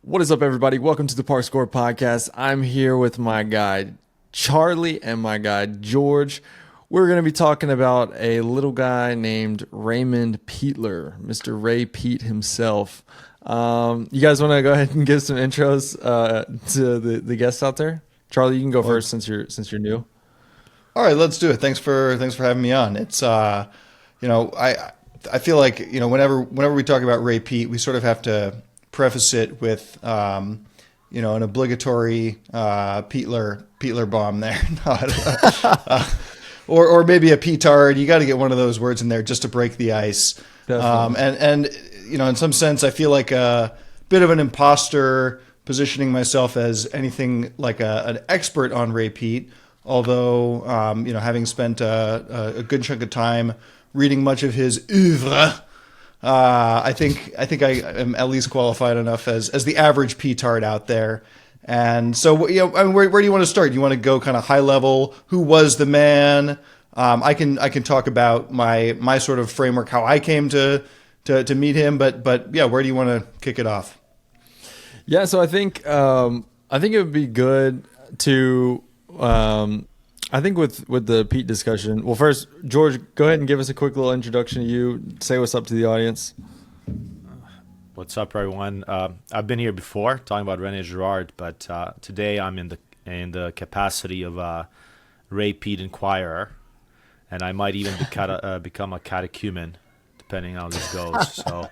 What is up, everybody? Welcome to the Park Score Podcast. I'm here with my guy, Charlie, and my guy, George. We're going to be talking about a little guy named Raymond Peatler, Mr. Ray Peat himself. You guys want to go ahead and give some intros to the guests out there? Charlie, you can go first since you're new. All right, let's do it. Thanks for having me on. It's I feel like whenever we talk about Ray Peat, we sort of have to preface it with an obligatory Peatler bomb there, or maybe a petard. You got to get one of those words in there just to break the ice. And in some sense, I feel like a bit of an imposter positioning myself as anything like an expert on Ray Peat. Although, having spent a good chunk of time reading much of his oeuvre, I think I am at least qualified enough as the average petard out there. And so, where do you want to start? Do you want to go kind of high level? Who was the man? I can talk about my sort of framework, how I came to meet him. But yeah, where do you want to kick it off? Yeah, so I think it would be good to. I think with the Peat discussion, well, first, George, go ahead and give us a quick little introduction to you. Say what's up to the audience. What's up, everyone? I've been here before talking about René Girard, but today I'm in the capacity of Ray Peat Inquirer, and I might even become a catechumen, depending on how this goes. So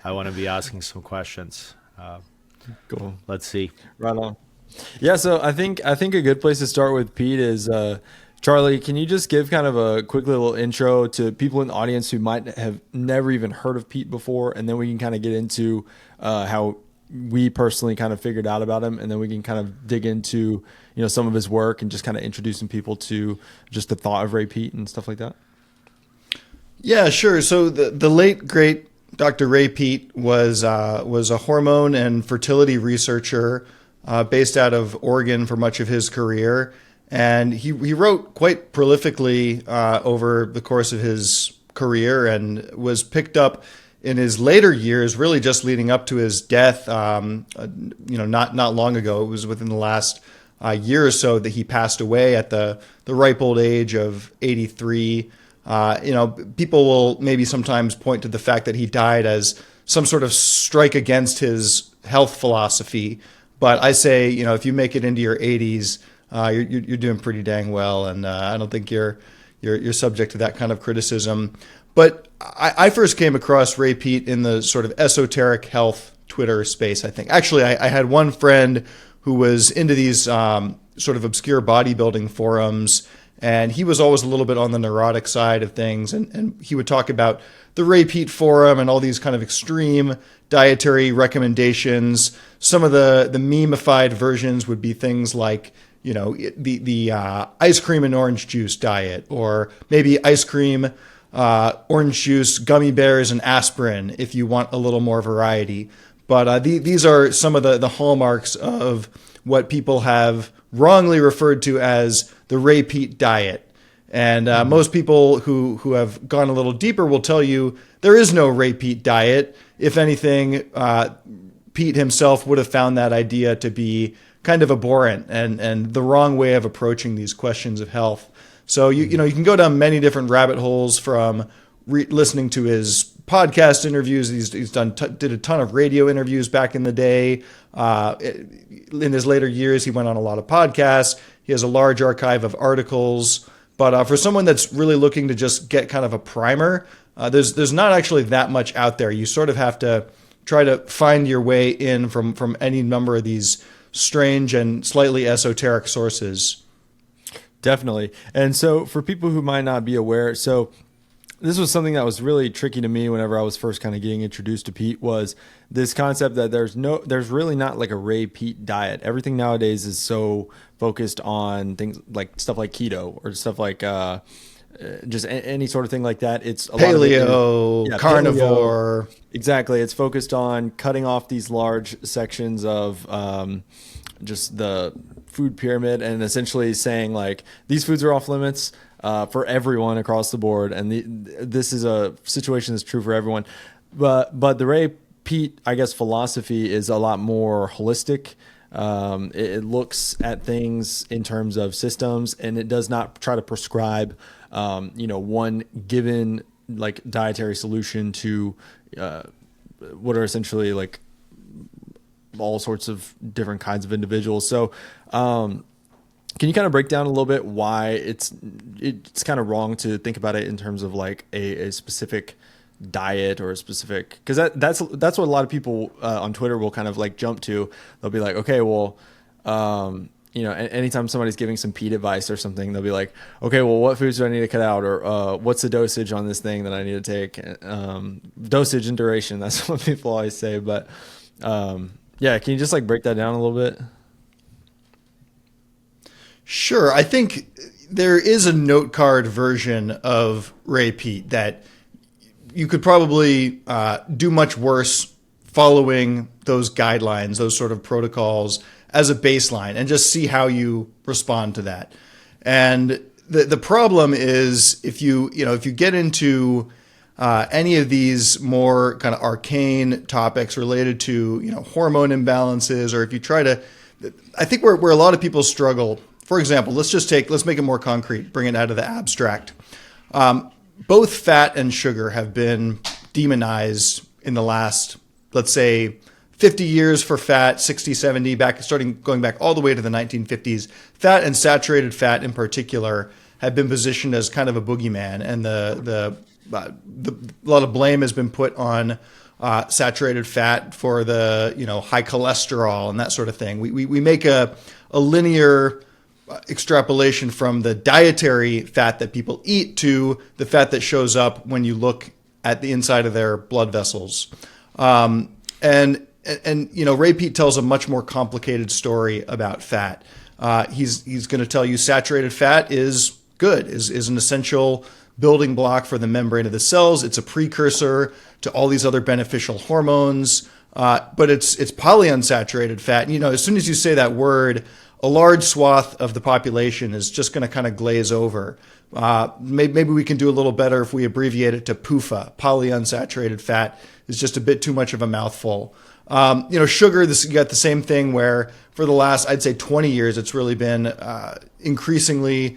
I want to be asking some questions. Cool. Let's see. Right on. Yeah, so I think a good place to start with Pete is Charlie. Can you just give kind of a quick little intro to people in the audience who might have never even heard of Pete before, and then we can kind of get into how we personally kind of figured out about him, and then we can kind of dig into some of his work and just kind of introducing people to just the thought of Ray Peat and stuff like that. Yeah, sure. So the late great Dr. Ray Peat was a hormone and fertility researcher. Based out of Oregon for much of his career. And he wrote quite prolifically over the course of his career and was picked up in his later years, really just leading up to his death, not long ago. It was within the last year or so that he passed away at the ripe old age of 83. People will maybe sometimes point to the fact that he died as some sort of strike against his health philosophy. But I say, if you make it into your 80s, you're doing pretty dang well, and I don't think you're subject to that kind of criticism. But I first came across Ray Peat in the sort of esoteric health Twitter space. I think actually I had one friend who was into these sort of obscure bodybuilding forums, and he was always a little bit on the neurotic side of things, and he would talk about the Ray Peat forum and all these kind of extreme dietary recommendations. Some of the memeified versions would be things like, the ice cream and orange juice diet, or maybe ice cream, orange juice, gummy bears, and aspirin if you want a little more variety. But these are some of the hallmarks of what people have wrongly referred to as the Ray Peat diet. And most people who have gone a little deeper will tell you there is no Ray Peat diet. If anything, Pete himself would have found that idea to be kind of abhorrent and the wrong way of approaching these questions of health. So you can go down many different rabbit holes from listening to his podcast interviews. He's did a ton of radio interviews back in the day. In his later years, he went on a lot of podcasts. He has a large archive of articles. But for someone that's really looking to just get kind of a primer, there's not actually that much out there. You sort of have to try to find your way in from any number of these strange and slightly esoteric sources. Definitely. And so for people who might not be aware, so this was something that was really tricky to me whenever I was first kind of getting introduced to Pete, was this concept that there's really not like a Ray Peat diet. Everything nowadays is so focused on things like stuff like keto or stuff like just any sort of thing like that. It's a paleo, carnivore. Paleo. Exactly. It's focused on cutting off these large sections of just the food pyramid and essentially saying like these foods are off limits for everyone across the board. And this is a situation that's true for everyone. But the Ray Peat, I guess, philosophy is a lot more holistic. It looks at things in terms of systems, and it does not try to prescribe, one given like dietary solution to what are essentially like all sorts of different kinds of individuals. So, can you kind of break down a little bit why it's kind of wrong to think about it in terms of like a specific diet or a specific, because that's what a lot of people on Twitter will kind of like jump to. They'll be like, okay, well, anytime somebody's giving some peat advice or something, they'll be like, okay, well, what foods do I need to cut out, or what's the dosage on this thing that I need to take? Dosage and duration. That's what people always say. But yeah, can you just like break that down a little bit? Sure. I think there is a note card version of Ray Peat that you could probably do much worse following those guidelines, those sort of protocols as a baseline, and just see how you respond to that. And the problem is if you get into any of these more kind of arcane topics related to hormone imbalances, or if you try to, I think where a lot of people struggle. For example, let's make it more concrete, bring it out of the abstract. Both fat and sugar have been demonized in the last, let's say, 50 years for fat, 60, 70, going back all the way to the 1950s. Fat and saturated fat in particular have been positioned as kind of a boogeyman, and a lot of blame has been put on saturated fat for the high cholesterol and that sort of thing. We make a linear extrapolation from the dietary fat that people eat to the fat that shows up when you look at the inside of their blood vessels. And Ray Peat tells a much more complicated story about fat. He's going to tell you saturated fat is good, is an essential building block for the membrane of the cells. It's a precursor to all these other beneficial hormones, but it's polyunsaturated fat. And, as soon as you say that word, a large swath of the population is just going to kind of glaze over. Maybe we can do a little better if we abbreviate it to PUFA. Polyunsaturated fat is just a bit too much of a mouthful. Sugar, you got the same thing where for the last, I'd say 20 years, it's really been increasingly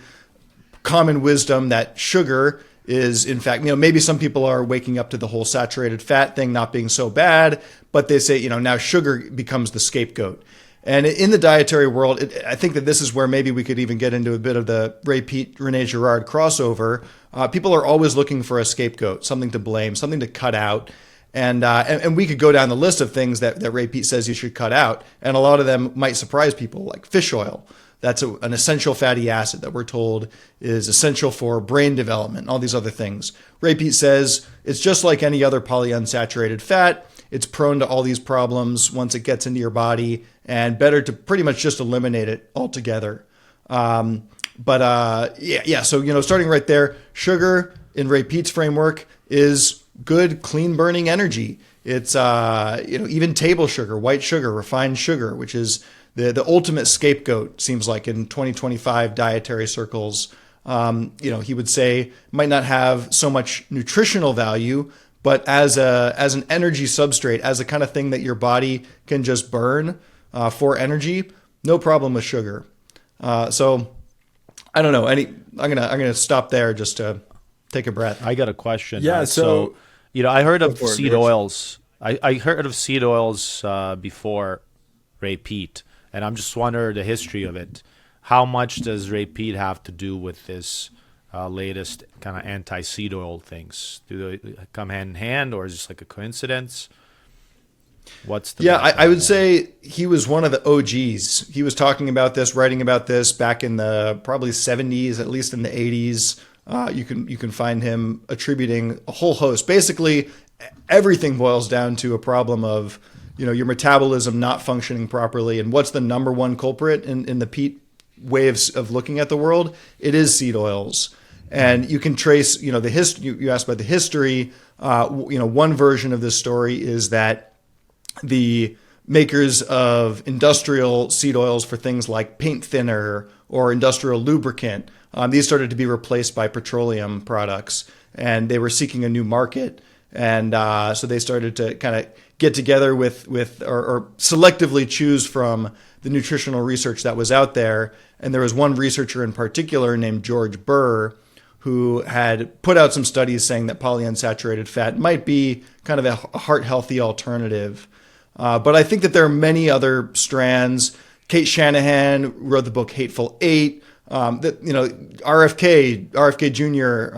common wisdom that sugar is, in fact, maybe some people are waking up to the whole saturated fat thing not being so bad, but they say, now sugar becomes the scapegoat. And in the dietary world, I think that this is where maybe we could even get into a bit of the Ray Peat, Rene Girard crossover. People are always looking for a scapegoat, something to blame, something to cut out. And we could go down the list of things that Ray Peat says you should cut out. And a lot of them might surprise people, like fish oil. That's an essential fatty acid that we're told is essential for brain development, all these other things. Ray Peat says it's just like any other polyunsaturated fat. It's prone to all these problems once it gets into your body, and better to pretty much just eliminate it altogether. So, starting right there, sugar in Ray Peat's framework is good, clean burning energy. It's, even table sugar, white sugar, refined sugar, which is the ultimate scapegoat, seems like, in 2025 dietary circles. He would say might not have so much nutritional value, but as an energy substrate, as a kind of thing that your body can just burn for energy, no problem with sugar. So I don't know. I'm gonna stop there just to take a breath. I got a question. Yeah. I heard of seed oils. I heard of seed oils before Ray Peat, and I'm just wondering the history of it. How much does Ray Peat have to do with this latest kind of anti-seed oil things? Do they come hand in hand, or is this like a coincidence? What's the I would say he was one of the OGs. He was talking about this, writing about this back in the probably 70s, at least in the 80s. You can find him attributing a whole host. Basically, everything boils down to a problem of your metabolism not functioning properly. And what's the number one culprit in the peat way of looking at the world? It is seed oils. And you can trace, the history. You asked about the history. One version of this story is that the makers of industrial seed oils for things like paint thinner or industrial lubricant, these started to be replaced by petroleum products, and they were seeking a new market. And so they started to kind of get together or selectively choose from the nutritional research that was out there. And there was one researcher in particular named George Burr who had put out some studies saying that polyunsaturated fat might be kind of a heart-healthy alternative. But I think that there are many other strands. Kate Shanahan wrote the book Hateful Eight. RFK Jr.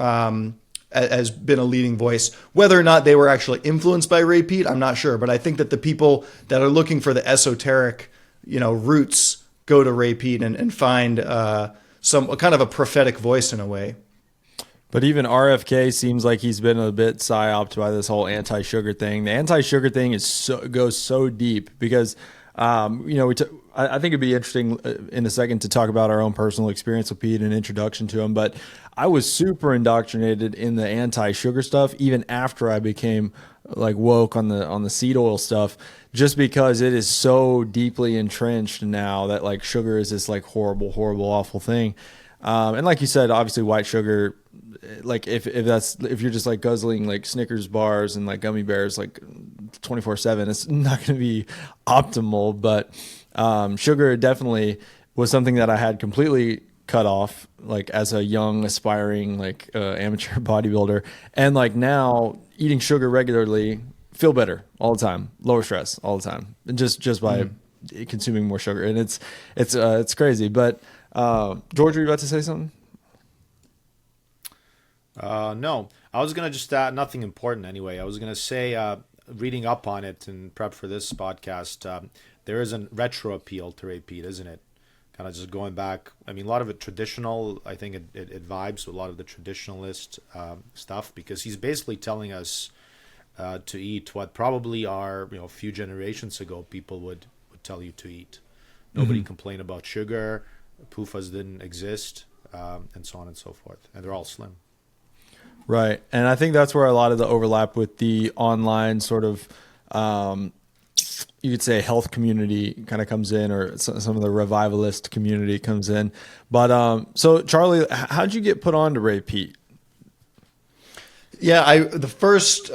Has been a leading voice. Whether or not they were actually influenced by Ray Peat, I'm not sure. But I think that the people that are looking for the esoteric, roots go to Ray Peat and find some kind of a prophetic voice in a way. But even RFK seems like he's been a bit psyoped by this whole anti-sugar thing. The anti-sugar thing goes so deep because, I think it'd be interesting in a second to talk about our own personal experience with Pete and introduction to him. But I was super indoctrinated in the anti-sugar stuff even after I became like woke on the seed oil stuff, just because it is so deeply entrenched now that like sugar is this like horrible, awful thing. And like you said, obviously white sugar, like if you're just like guzzling like Snickers bars and like gummy bears like 24/7, it's not going to be optimal. But sugar definitely was something that I had completely cut off, like as a young aspiring like amateur bodybuilder, and like now eating sugar regularly, feel better all the time, lower stress all the time, and just by consuming more sugar, and it's crazy. But George, are you about to say something? No, I was gonna just add nothing important anyway. I was gonna say, reading up on it and prep for this podcast, there is a retro appeal to Ray Peat, isn't it? Kind of just going back. I mean, a lot of it traditional. I think it vibes with a lot of the traditionalist stuff, because he's basically telling us to eat what probably a few generations ago people would tell you to eat. Nobody complained about sugar. PUFAs didn't exist, and so on and so forth. And they're all slim. Right. And I think that's where a lot of the overlap with the online sort of, you could say health community kind of comes in, or some of the revivalist community comes in. But so Charlie, how'd you get put on to Ray Peat? Yeah, the first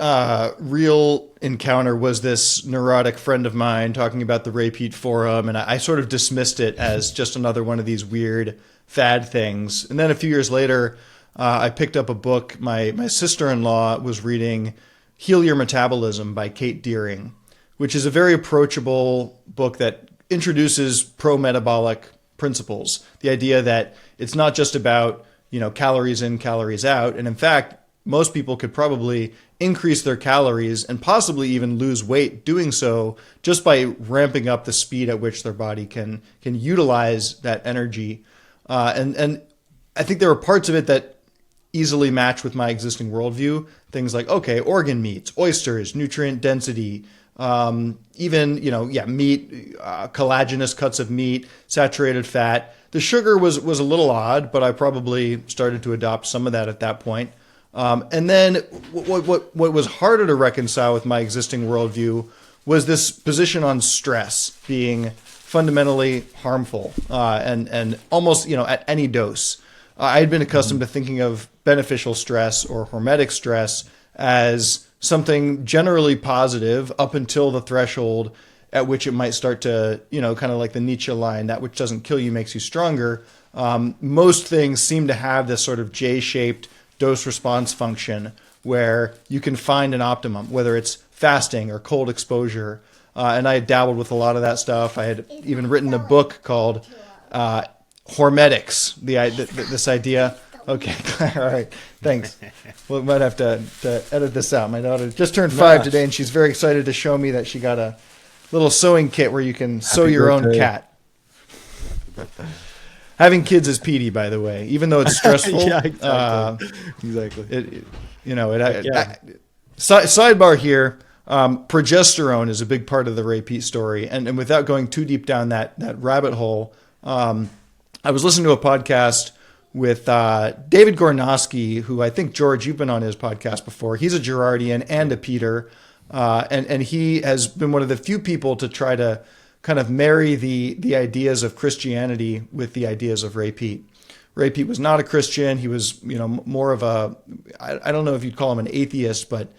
real encounter was this neurotic friend of mine talking about the Ray Peat forum, and I sort of dismissed it as just another one of these weird fad things. And then a few years later, I picked up a book. My sister-in-law was reading Heal Your Metabolism by Kate Deering, which is a very approachable book that introduces pro-metabolic principles. The idea that it's not just about, calories in, calories out. And in fact, most people could probably increase their calories and possibly even lose weight doing so just by ramping up the speed at which their body can utilize that energy. And I think there are parts of it that easily match with my existing worldview. Things like, okay, organ meats, oysters, nutrient density, even, meat, collagenous cuts of meat, saturated fat. The sugar was a little odd, but I probably started to adopt some of that at that point. And then what was harder to reconcile with my existing worldview was this position on stress being fundamentally harmful, and almost, at any dose. I had been accustomed to thinking of beneficial stress or hormetic stress as something generally positive up until the threshold at which it might start to, kind of like the Nietzsche line, that which doesn't kill you makes you stronger. Most things seem to have this sort of J-shaped dose response function where you can find an optimum, whether it's fasting or cold exposure. And I had dabbled with a lot of that stuff. I had even written a book called Hormetics, this idea. Okay, all right, thanks. We might have to edit this out. My daughter just turned 5 today, and she's very excited to show me that she got a little sewing kit where you can sew your own cat. Having kids is peaty, by the way, even though it's stressful. Yeah, exactly. Sidebar here. Progesterone is a big part of the Ray Peat story, and without going too deep down that rabbit hole, I was listening to a podcast with David Gornosky, who I think, George, you've been on his podcast before. He's a Girardian and a Peter, and he has been one of the few people to try to kind of marry the ideas of Christianity with the ideas of Ray Peat. Ray Peat was not a Christian. He was, more of a, I don't know if you'd call him an atheist, but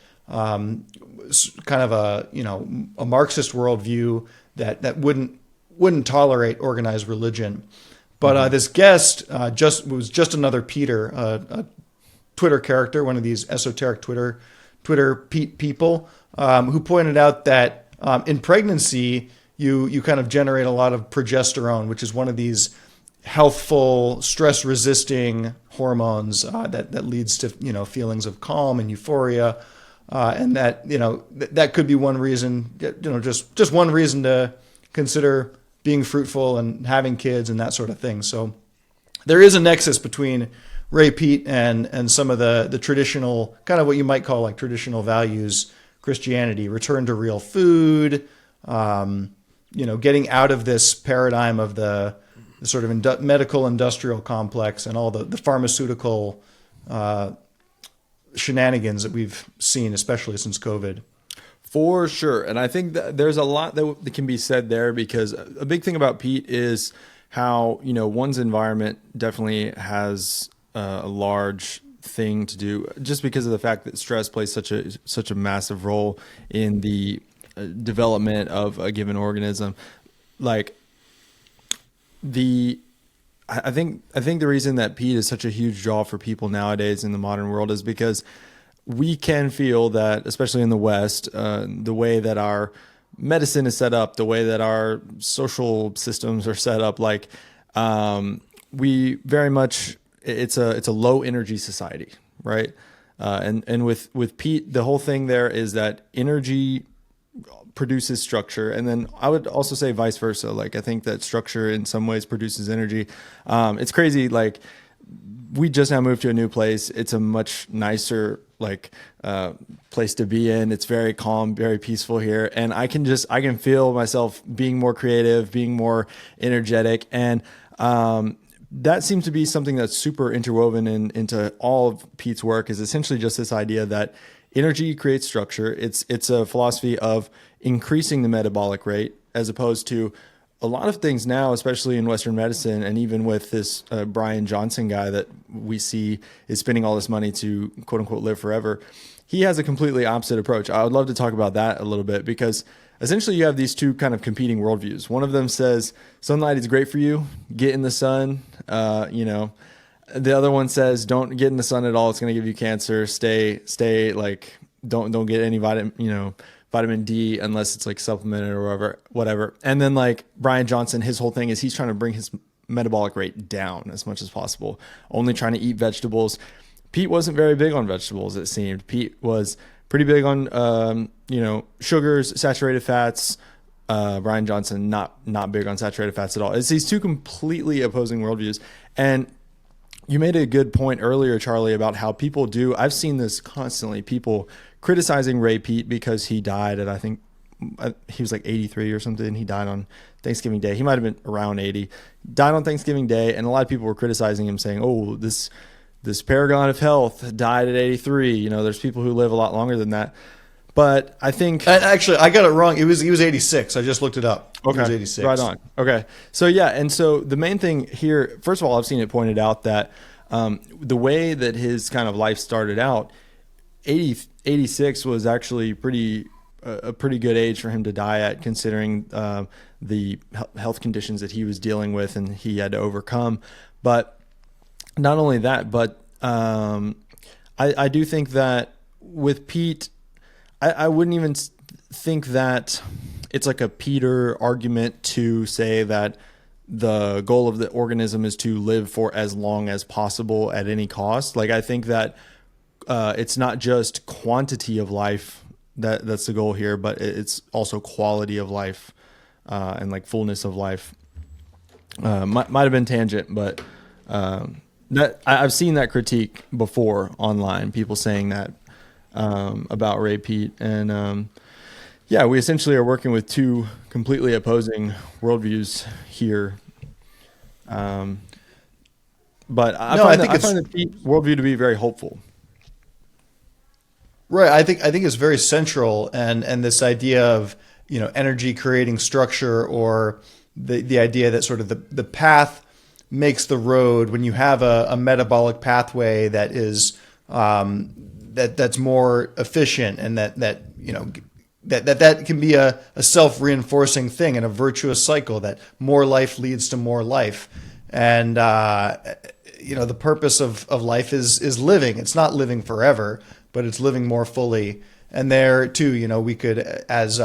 kind of a Marxist worldview that wouldn't tolerate organized religion. But this guest was just another Peter, a Twitter character, one of these esoteric Twitter Peat people, who pointed out that in pregnancy you kind of generate a lot of progesterone, which is one of these healthful, stress-resisting hormones that leads to feelings of calm and euphoria, and that could be one reason, just one reason to consider being fruitful and having kids and that sort of thing. So there is a nexus between Ray Peat and some of the traditional, kind of what you might call like traditional values, Christianity, return to real food, getting out of this paradigm of the sort of medical industrial complex and all the pharmaceutical shenanigans that we've seen, especially since COVID. For sure. And I think that there's a lot that can be said there, because a big thing about Peat is how, one's environment definitely has a large thing to do, just because of the fact that stress plays such a massive role in the development of a given organism. Like I think the reason that Peat is such a huge draw for people nowadays in the modern world is because we can feel that, especially in the West, the way that our medicine is set up, the way that our social systems are set up, like we very much, it's a low energy society, right? And with Peat, the whole thing there is that energy produces structure, and then I would also say vice versa. Like I think that structure in some ways produces energy. It's crazy. Like we just now moved to a new place. It's a much nicer place to be in. It's very calm, very peaceful here, and I can feel myself being more creative, being more energetic, and that seems to be something that's super interwoven into all of Peat's work. Is essentially just this idea that energy creates structure. It's a philosophy of increasing the metabolic rate, as opposed to a lot of things now, especially in Western medicine, and even with this Brian Johnson guy that we see is spending all this money to quote unquote live forever. He has a completely opposite approach. I would love to talk about that a little bit, because essentially you have these two kind of competing worldviews. One of them says sunlight is great for you, get in the sun. The other one says don't get in the sun at all. It's going to give you cancer. Stay like don't get any vitamin D unless it's like supplemented or whatever. And then like Brian Johnson, his whole thing is he's trying to bring his metabolic rate down as much as possible, only trying to eat vegetables. Peat wasn't very big on vegetables, it seemed. Peat was pretty big on sugars, saturated fats. Brian Johnson not big on saturated fats at all. It's these two completely opposing worldviews. And you made a good point earlier, Charlie, about how people do. I've seen this constantly. People criticizing Ray Peat because he died at, I think he was like 83 or something. He died on Thanksgiving Day. He might have been around 80. Died on Thanksgiving Day, and a lot of people were criticizing him, saying, "Oh, this paragon of health died at 83." There's people who live a lot longer than that. But I think actually I got it wrong. He was 86. I just looked it up. Okay, he was 86. Right on. Okay, so yeah, and so the main thing here, first of all, I've seen it pointed out that the way that his kind of life started out, 86 was actually a pretty good age for him to die at, considering the health conditions that he was dealing with and he had to overcome. But not only that, but I do think that with Peat, I wouldn't even think that it's like a Peter argument to say that the goal of the organism is to live for as long as possible at any cost. Like I think that it's not just quantity of life that's the goal here, but it's also quality of life and like fullness of life. Might have been tangent, but that I've seen that critique before online. People saying that about Ray Peat, and we essentially are working with two completely opposing worldviews here. But I find the Peat worldview to be very hopeful. Right. I think it's very central, and this idea of energy creating structure, or the idea that sort of the path makes the road. When you have a metabolic pathway that is that's more efficient, and that that can be a self-reinforcing thing and a virtuous cycle, that more life leads to more life. And, the purpose of life is living. It's not living forever, but it's living more fully. And there too, we could, as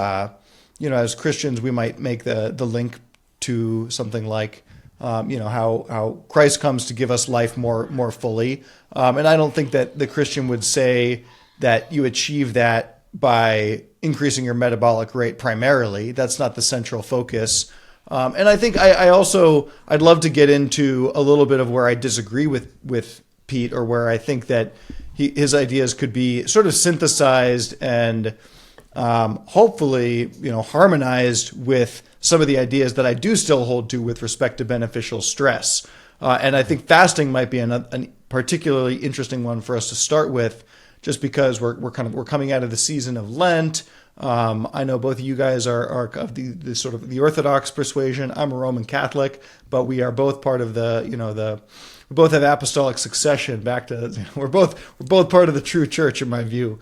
Christians, we might make the link to something like, how Christ comes to give us life more fully. And I don't think that the Christian would say that you achieve that by increasing your metabolic rate primarily. That's not the central focus. And I think I'd love to get into a little bit of where I disagree with Peat, or where I think that his ideas could be sort of synthesized and hopefully, harmonized with some of the ideas that I do still hold to with respect to beneficial stress. And I think fasting might be a particularly interesting one for us to start with, just because we're coming out of the season of Lent. I know both of you guys are of the sort of the Orthodox persuasion. I'm a Roman Catholic, but we are both part of we both have apostolic succession back to, we're both part of the true church in my view.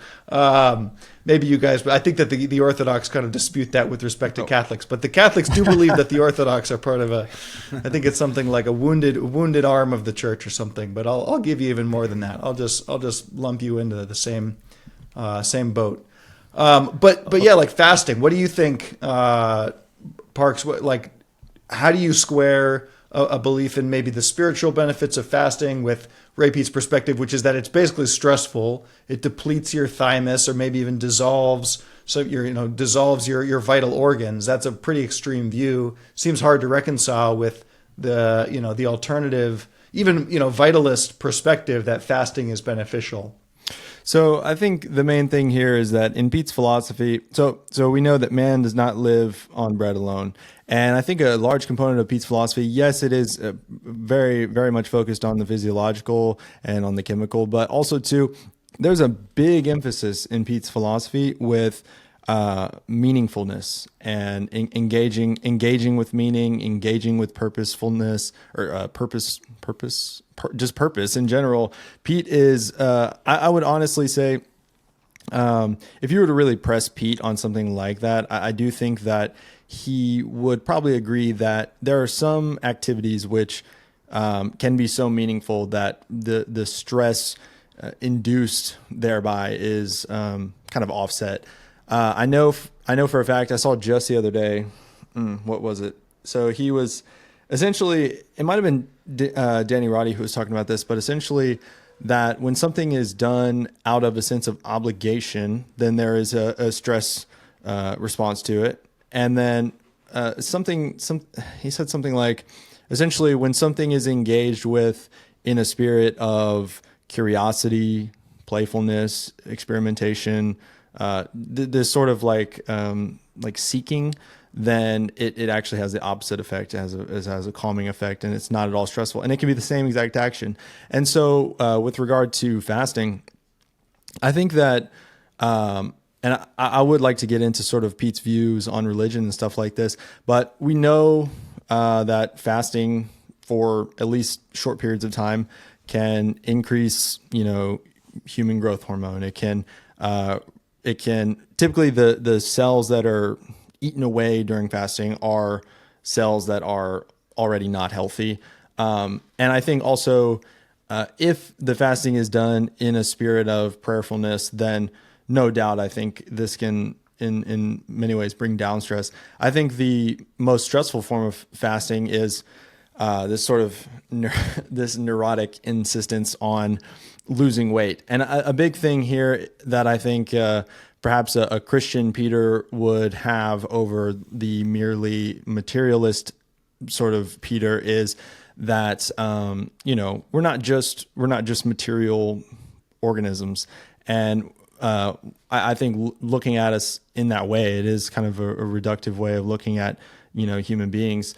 Maybe you guys, but I think that the Orthodox kind of dispute that with respect to Catholics. But the Catholics do believe that the Orthodox are part of I think it's something like a wounded arm of the church or something. But I'll give you even more than that. I'll just lump you into the same boat. But yeah, like fasting. What do you think, Parks? How do you square a belief in maybe the spiritual benefits of fasting with Ray Peat's perspective, which is that it's basically stressful, it depletes your thymus, or maybe even dissolves your vital organs? That's a pretty extreme view. Seems hard to reconcile with the alternative, even vitalist perspective that fasting is beneficial. So I think the main thing here is that in Peat's philosophy, so we know that man does not live on bread alone. And I think a large component of Peat's philosophy, yes, it is very, very much focused on the physiological and on the chemical, but also too, there's a big emphasis in Peat's philosophy with meaningfulness and engaging with meaning, engaging with purposefulness, or just purpose in general. Peat is, I would honestly say, if you were to really press Peat on something like that, I do think that he would probably agree that there are some activities which can be so meaningful that the stress induced thereby is kind of offset. I know for a fact, I saw just the other day, what was it? So he was essentially, it might have been Danny Roddy who was talking about this, but essentially that when something is done out of a sense of obligation, then there is a stress response to it. And then he said something like, essentially when something is engaged with in a spirit of curiosity, playfulness, experimentation, this sort of like seeking, then it actually has the opposite effect. It has a calming effect, and it's not at all stressful. And it can be the same exact action. And so with regard to fasting, I think that, and I would like to get into sort of Peat's views on religion and stuff like this, but we know that fasting for at least short periods of time can increase, human growth hormone. It can typically the cells that are eaten away during fasting are cells that are already not healthy. And I think also if the fasting is done in a spirit of prayerfulness, then no doubt I think this can in many ways bring down stress. I think the most stressful form of fasting is this sort of this neurotic insistence on losing weight. And a big thing here that I think perhaps a Christian Peter would have over the merely materialist sort of Peter is that we're not just material organisms. And I think looking at us in that way, it is kind of a reductive way of looking at human beings.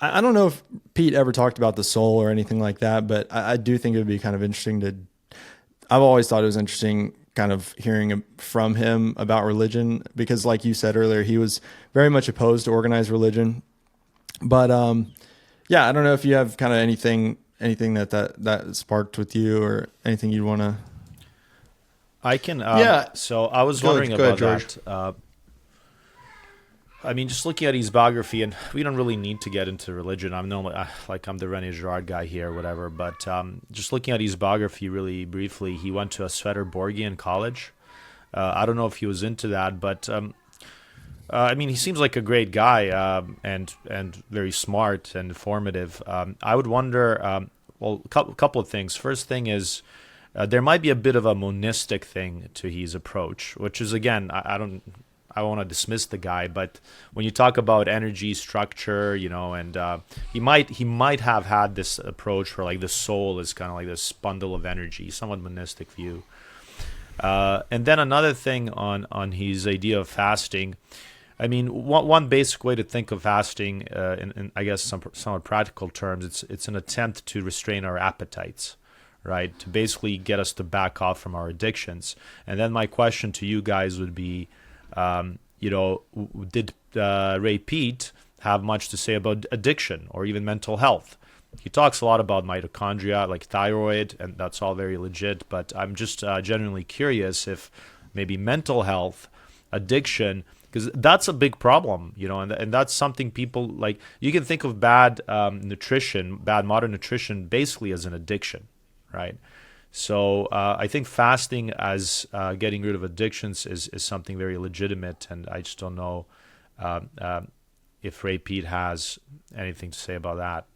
I don't know if Peat ever talked about the soul or anything like that, but I do think it would be kind of interesting I've always thought it was interesting kind of hearing from him about religion, because like you said earlier, he was very much opposed to organized religion. But yeah, I don't know if you have kind of anything that sparked with you or anything you'd want to. I can. Yeah. So I was Go, wondering go ahead, about George. that. I mean, just looking at his biography, and we don't really need to get into religion. I'm no like I'm the René Girard guy here, or whatever. But just looking at his biography really briefly, he went to a Swedenborgian college. I don't know if he was into that, but I mean, he seems like a great guy, and very smart and informative. I would wonder. Well, a couple of things. First thing is. There might be a bit of a monistic thing to his approach, which is again, I want to dismiss the guy, but when you talk about energy structure, and he might have had this approach where like the soul is kind of like this bundle of energy, somewhat monistic view. And then another thing on his idea of fasting. I mean, one basic way to think of fasting, in I guess some somewhat practical terms, it's an attempt to restrain our appetites, right? To basically get us to back off from our addictions. And then my question to you guys would be, did Ray Peat have much to say about addiction or even mental health? He talks a lot about mitochondria, like thyroid, and that's all very legit. But I'm just genuinely curious if maybe mental health, addiction, because that's a big problem, and that's something people like. You can think of bad nutrition, bad modern nutrition, basically as an addiction. Right, so I think fasting as getting rid of addictions is something very legitimate, and I just don't know if Ray Peat has anything to say about that.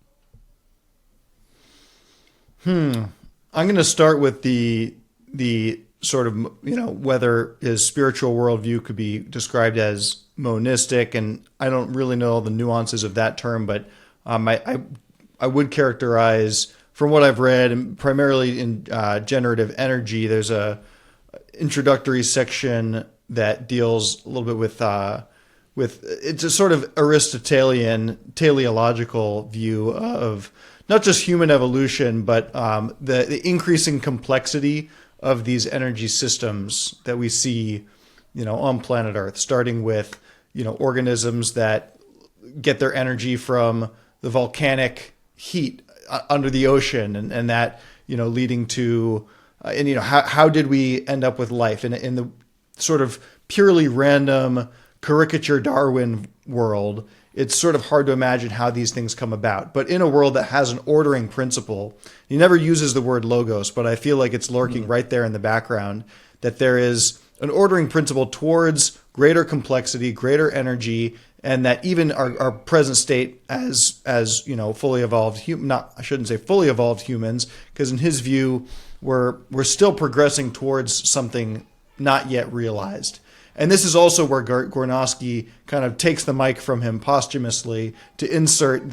I'm going to start with the sort of whether his spiritual worldview could be described as monistic, and I don't really know all the nuances of that term, but I would characterize. From what I've read, and primarily in generative energy, there's a introductory section that deals a little bit with it's a sort of Aristotelian teleological view of not just human evolution, but the increasing complexity of these energy systems that we see, on planet Earth, starting with organisms that get their energy from the volcanic heat under the ocean, and that leading to how did we end up with life in the sort of purely random caricature Darwin world? It's sort of hard to imagine how these things come about. But in a world that has an ordering principle, he never uses the word logos, but I feel like it's lurking right there in the background, that there is an ordering principle towards greater complexity, greater energy, and that even our present state as fully evolved I shouldn't say fully evolved humans, because in his view we're still progressing towards something not yet realized. And this is also where Gornowski kind of takes the mic from him posthumously to insert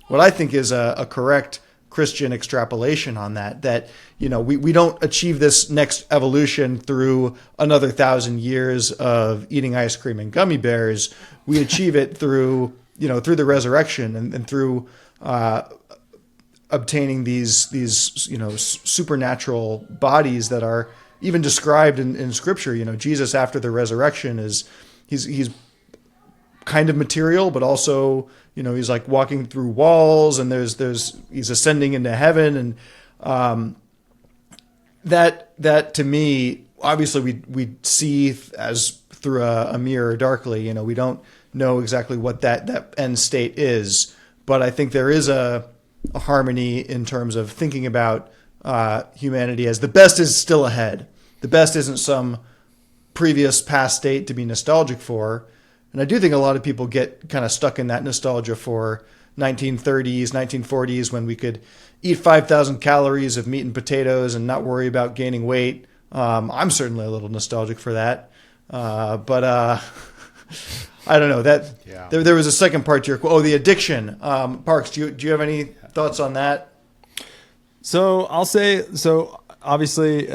what I think is a correct Christian extrapolation on that we don't achieve this next evolution through another 1,000 years of eating ice cream and gummy bears. We achieve it through the resurrection and through obtaining these supernatural bodies that are even described in Scripture. Jesus after the resurrection he's kind of material, but also he's like walking through walls, and he's ascending into heaven, and that to me, obviously we see as through a mirror darkly. We don't know exactly what that end state is, but I think there is a harmony in terms of thinking about humanity as the best is still ahead. The best isn't some previous past state to be nostalgic for. And I do think a lot of people get kind of stuck in that nostalgia for 1930s, 1940s, when we could eat 5,000 calories of meat and potatoes and not worry about gaining weight. I'm certainly a little nostalgic for that. But I don't know. There was a second part to your quote. Oh, the addiction. Parks, do you have any thoughts on that? So I'll say, obviously,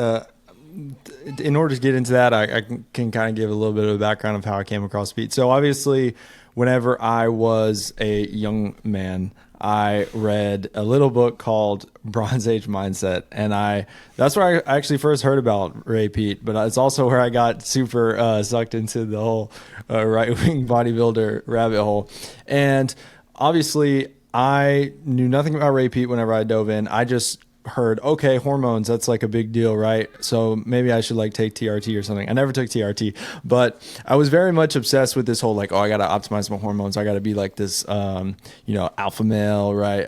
in order to get into that, I can kind of give a little bit of a background of how I came across Peat. So obviously, whenever I was a young man, I read a little book called Bronze Age Mindset, and that's where I actually first heard about Ray Peat, but it's also where I got super sucked into the whole right-wing bodybuilder rabbit hole. And obviously, I knew nothing about Ray Peat whenever I dove in. heard, okay, hormones, that's like a big deal, right? So maybe I should like take TRT or something. I never took TRT, but I was very much obsessed with this whole like, oh, I got to optimize my hormones. I got to be like this, alpha male, right?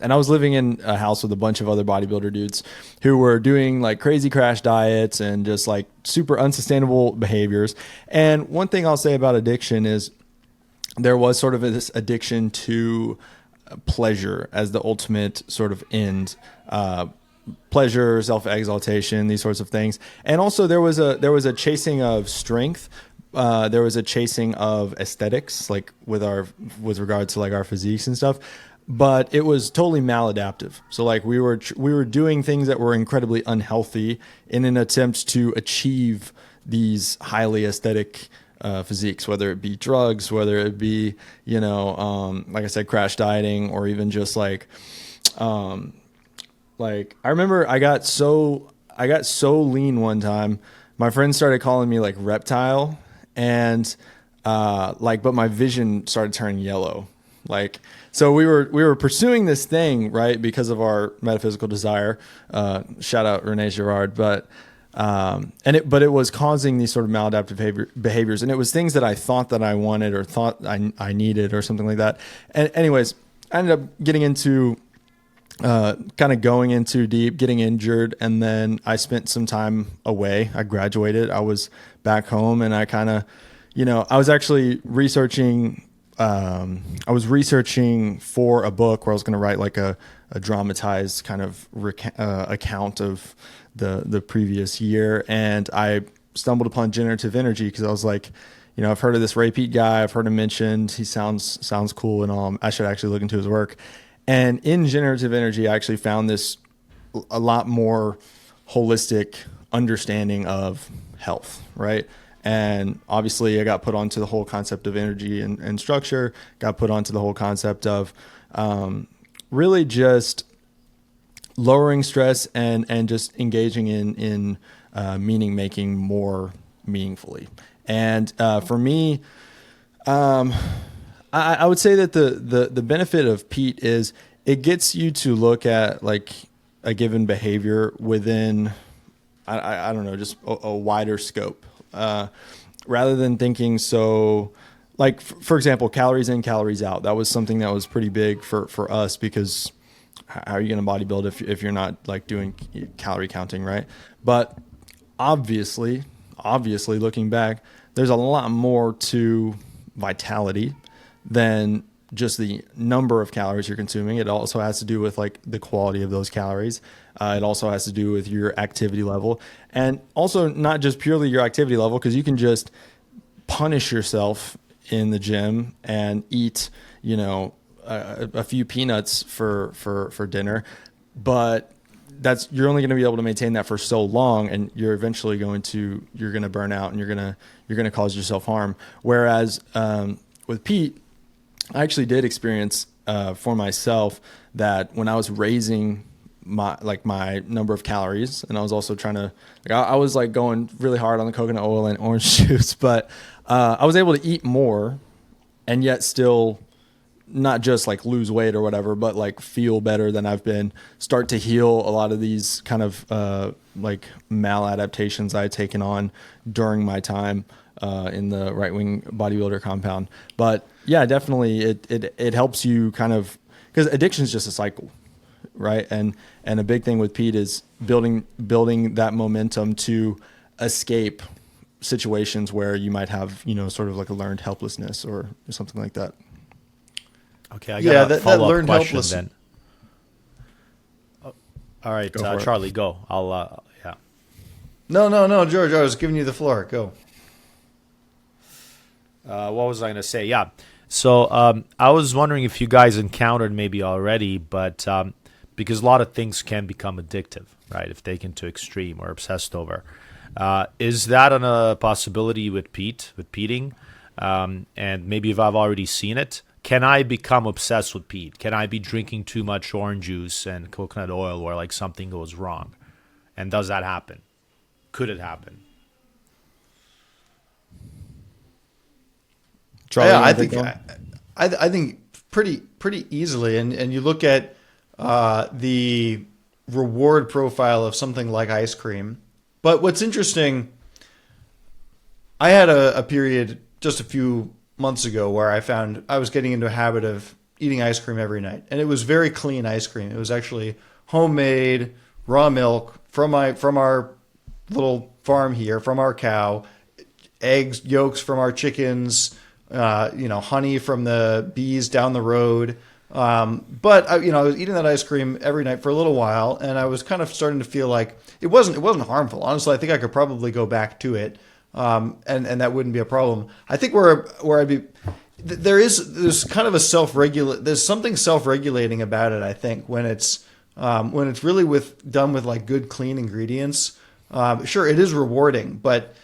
And I was living in a house with a bunch of other bodybuilder dudes who were doing like crazy crash diets and just like super unsustainable behaviors. And one thing I'll say about addiction is there was sort of this addiction to pleasure as the ultimate sort of end, pleasure, self-exaltation, these sorts of things. And also there was a chasing of strength. There was a chasing of aesthetics, like with regard to like our physiques and stuff, but it was totally maladaptive. So like we were doing things that were incredibly unhealthy in an attempt to achieve these highly aesthetic physiques, whether it be drugs, whether it be, like I said, crash dieting, or even just like I remember I got so lean one time. My friends started calling me like reptile, and but my vision started turning yellow. Like, so we were pursuing this thing, right, because of our metaphysical desire. Shout out Rene Girard, but it was causing these sort of maladaptive behaviors, and it was things that I thought that I wanted or thought I needed or something like that. And anyways, I ended up getting into kind of going in too deep, getting injured, and then I spent some time away. I graduated. I was back home, and I kind of, I was actually researching. I was researching for a book where I was going to write like a dramatized kind of account of the previous year, and I stumbled upon generative energy because I was like, I've heard of this Peat guy. I've heard him mentioned. He sounds cool and all. I should actually look into his work. And in generative energy, I actually found this a lot more holistic understanding of health, right? And obviously I got put onto the whole concept of energy and structure, got put onto the whole concept of really just lowering stress and just engaging in meaning making more meaningfully. And for me, I would say that the benefit of Peat is it gets you to look at like a given behavior within, I don't know, just a wider scope, rather than thinking so. Like for example, calories in, calories out. That was something that was pretty big for us, because how are you going to bodybuild if you're not like doing calorie counting, right? But obviously looking back, there's a lot more to vitality than just the number of calories you're consuming. It also has to do with like the quality of those calories. It also has to do with your activity level, and also not just purely your activity level, because you can just punish yourself in the gym and eat, a few peanuts for dinner, but you're only going to be able to maintain that for so long, and you're eventually going to burn out, and you're going to cause yourself harm. Whereas with Peat, I actually did experience for myself that when I was raising my number of calories, and I was also trying to I was like going really hard on the coconut oil and orange juice, but I was able to eat more and yet still not just like lose weight or whatever, but like feel better than I've been, start to heal a lot of these kind of like maladaptations I had taken on during my time in the Right Wing Bodybuilder compound. But yeah, definitely it helps you kind of, because addiction is just a cycle, right? And a big thing with Peat is building that momentum to escape situations where you might have, sort of like a learned helplessness or something like that. Okay, I got a follow-up question then. All right, Charlie, go. I'll yeah. No, George, I was giving you the floor. Go. What was I going to say? Yeah. So I was wondering if you guys encountered maybe already, but because a lot of things can become addictive, right, if taken to extreme or obsessed over. Is that a possibility with peating? And maybe if I've already seen it, can I become obsessed with Peat? Can I be drinking too much orange juice and coconut oil where like something goes wrong? And does that happen? Could it happen? Charlie, yeah, I think pretty easily, and you look at the reward profile of something like ice cream. But what's interesting, I had a period just a few months ago where I found I was getting into a habit of eating ice cream every night, and it was very clean ice cream. It was actually homemade, raw milk from our little farm here, from our cow, eggs, yolks from our chickens, honey from the bees down the road. But I was eating that ice cream every night for a little while, and I was kind of starting to feel like it wasn't harmful. Honestly, I think I could probably go back to it, and that wouldn't be a problem. I think where I'd be there's kind of there's something self-regulating about it. I think when it's really done with like good clean ingredients. Sure, it is rewarding, but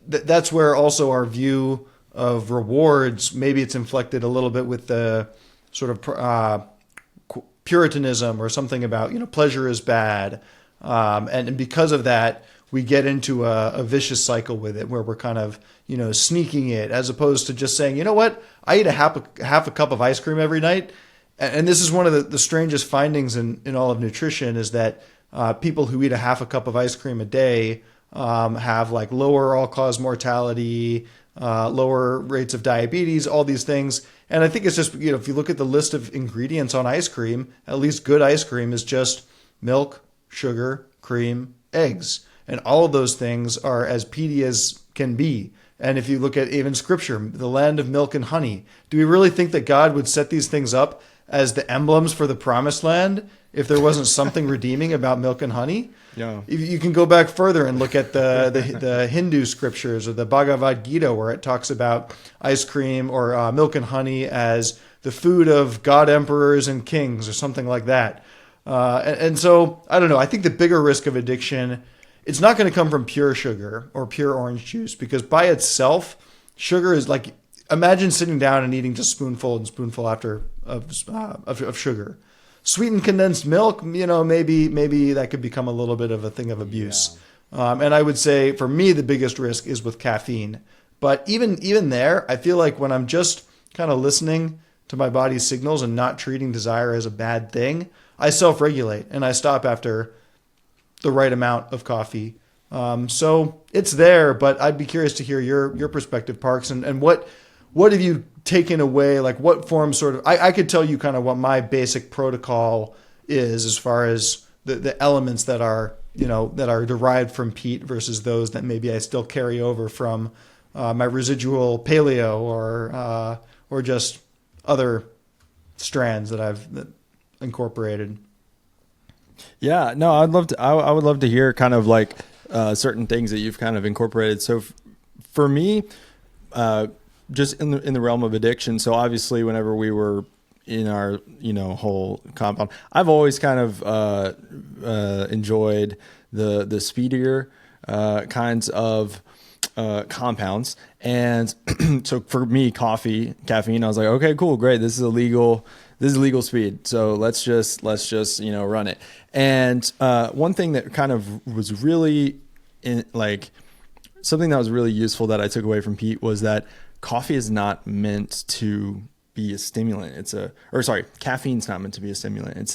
that's where also our view of rewards, maybe it's inflected a little bit with the sort of Puritanism or something about, pleasure is bad. And because of that, we get into a vicious cycle with it where we're kind of, sneaking it as opposed to just saying, you know what, I eat half a cup of ice cream every night. And this is one of the strangest findings in all of nutrition is that people who eat a half a cup of ice cream a day have like lower all-cause mortality, lower rates of diabetes, all these things. And I think it's just, if you look at the list of ingredients on ice cream, at least good ice cream is just milk, sugar, cream, eggs. And all of those things are as peaty as can be. And if you look at even scripture, the land of milk and honey, do we really think that God would set these things up as the emblems for the promised land if there wasn't something redeeming about milk and honey? Yeah. You can go back further and look at the Hindu scriptures or the Bhagavad Gita, where it talks about ice cream or milk and honey as the food of god emperors and kings or something like that. And so, I don't know. I think the bigger risk of addiction, it's not going to come from pure sugar or pure orange juice, because by itself, sugar is like, imagine sitting down and eating just spoonful and spoonful after of sugar. Sweetened condensed milk, maybe that could become a little bit of a thing of abuse. Yeah. And I would say for me, the biggest risk is with caffeine. But even there, I feel like when I'm just kind of listening to my body's signals and not treating desire as a bad thing, I self-regulate and I stop after the right amount of coffee. So it's there, but I'd be curious to hear your perspective, Parks, and what have you taken away? Like what form sort of, I could tell you kind of what my basic protocol is as far as the elements that are, that are derived from peat versus those that maybe I still carry over from my residual paleo or just other strands that I've incorporated. Yeah, no, I'd love to. I would love to hear kind of like certain things that you've kind of incorporated. So for me, just in the realm of addiction. So obviously, whenever we were in our whole compound, I've always kind of enjoyed the speedier kinds of compounds. And so for me, caffeine, I was like, okay, cool, great. This is legal speed. So let's just run it. And one thing that kind of was really something that was really useful that I took away from Pete was that coffee is not meant to be a stimulant. Caffeine's not meant to be a stimulant.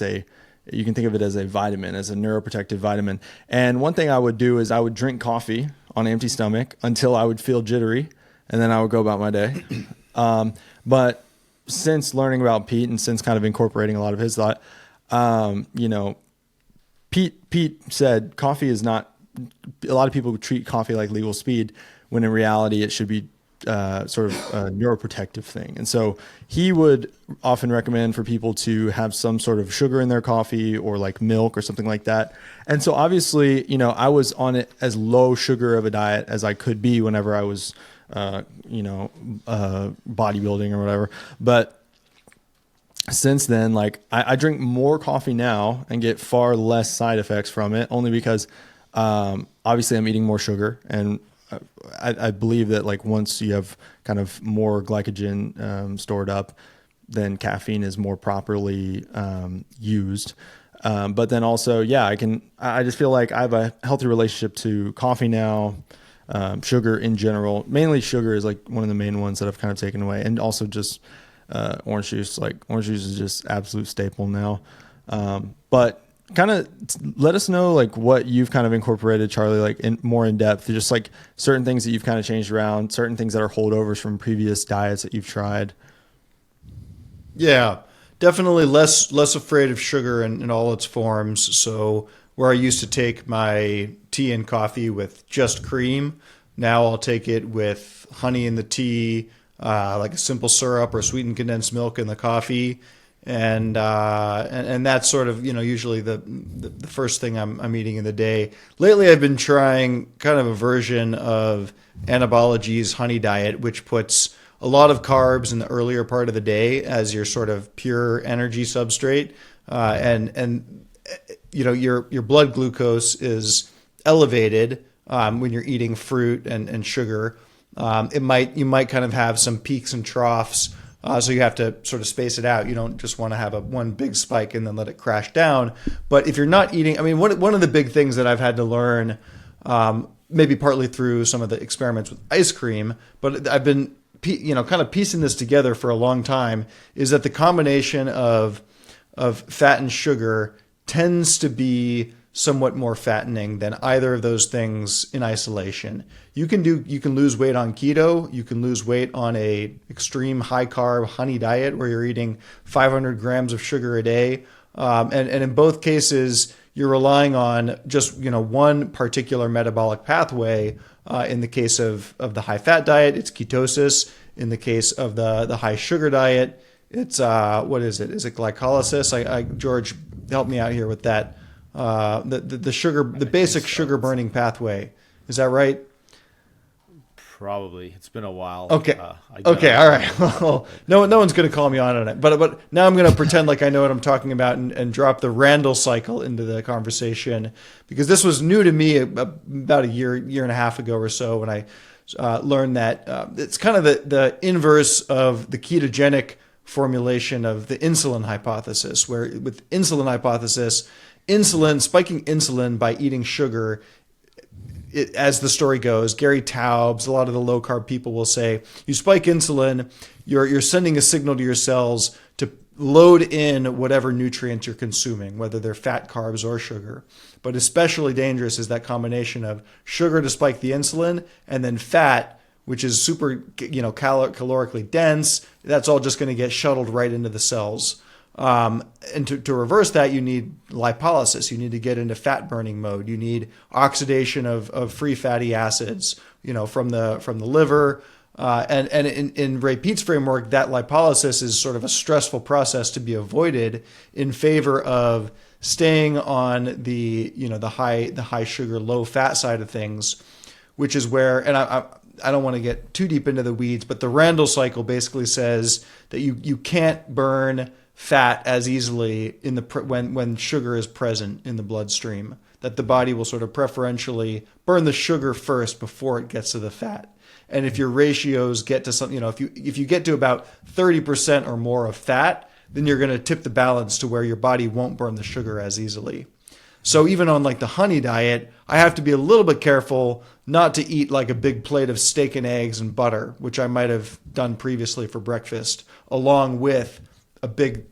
You can think of it as a vitamin, as a neuroprotective vitamin. And one thing I would do is I would drink coffee on an empty stomach until I would feel jittery, and then I would go about my day. But since learning about Pete and since kind of incorporating a lot of his thought, Pete said coffee is not, a lot of people treat coffee like legal speed when in reality it should be sort of a neuroprotective thing. And so he would often recommend for people to have some sort of sugar in their coffee or like milk or something like that. And so obviously, I was on it as low sugar of a diet as I could be whenever I was, bodybuilding or whatever. But since then, I drink more coffee now and get far less side effects from it, only because obviously I'm eating more sugar, and I believe that once you have kind of more glycogen stored up, then caffeine is more properly used. But then also, I just feel like I have a healthy relationship to coffee now, sugar in general. Mainly sugar is one of the main ones that I've kind of taken away, and also just orange juice. Orange juice is just absolute staple now. But kind of let us know like what you've kind of incorporated, Charlie, like more in depth, just like certain things that you've kind of changed around, certain things that are holdovers from previous diets that you've tried. Yeah, definitely less afraid of sugar in all its forms. So where I used to take my tea and coffee with just cream, now I'll take it with honey in the tea, like a simple syrup or sweetened condensed milk in the coffee, and that's sort of usually the first thing I'm eating in the day. Lately, I've been trying kind of a version of Anabology's honey diet, which puts a lot of carbs in the earlier part of the day as your sort of pure energy substrate, and your blood glucose is elevated when you're eating fruit and sugar. You might kind of have some peaks and troughs, so you have to sort of space it out. You don't just want to have one big spike and then let it crash down. But if you're not eating, I mean, one of the big things that I've had to learn, maybe partly through some of the experiments with ice cream, but I've been kind of piecing this together for a long time, is that the combination of fat and sugar tends to be somewhat more fattening than either of those things in isolation. You can lose weight on keto. You can lose weight on a extreme high carb honey diet where you're eating 500 grams of sugar a day. And in both cases, you're relying on just one particular metabolic pathway. In the case of the high fat diet, it's ketosis. In the case of the high sugar diet, it's what is it? Is it glycolysis? George, help me out here with that. The basic sugar burning pathway. Is that right? Probably. It's been a while. Okay. Okay. All right. Well, no one's going to call me on it. But now I'm going to pretend like I know what I'm talking about and drop the Randall cycle into the conversation, because this was new to me about a year and a half ago or so when I learned that it's kind of the inverse of the ketogenic formulation of the insulin hypothesis, where with insulin hypothesis, spiking insulin by eating sugar, as the story goes, Gary Taubes, a lot of the low carb people will say, you spike insulin, you're sending a signal to your cells to load in whatever nutrients you're consuming, whether they're fat, carbs, or sugar. But especially dangerous is that combination of sugar to spike the insulin and then fat, which is super, calorically dense. That's all just going to get shuttled right into the cells. And to reverse that, you need lipolysis. You need to get into fat burning mode. You need oxidation of free fatty acids, from the liver. And in Ray Peat's framework, that lipolysis is sort of a stressful process to be avoided in favor of staying on the high sugar, low fat side of things, which is where, and I don't want to get too deep into the weeds, but the Randall cycle basically says that you can't burn fat as easily when sugar is present in the bloodstream, that the body will sort of preferentially burn the sugar first before it gets to the fat. And if your ratios get to something, if you get to about 30% or more of fat, then you're going to tip the balance to where your body won't burn the sugar as easily. So even on like the honey diet, I have to be a little bit careful not to eat like a big plate of steak and eggs and butter, which I might have done previously for breakfast, along with a big,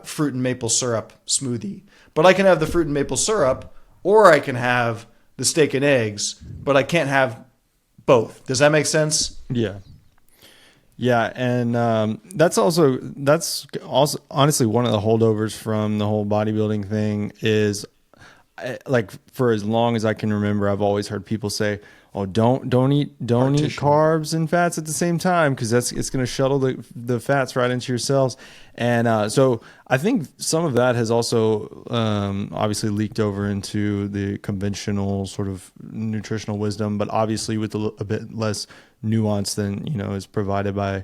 fruit and maple syrup smoothie. But I can have the fruit and maple syrup, or I can have the steak and eggs, but I can't have both. Does that make sense? Yeah. Yeah, and that's also honestly one of the holdovers from the whole bodybuilding thing is, like, for as long as I can remember, I've always heard people say, "Oh, don't eat carbs and fats at the same time, because it's going to shuttle the fats right into your cells." And so I think some of that has also obviously leaked over into the conventional sort of nutritional wisdom, but obviously with a bit less nuance than is provided by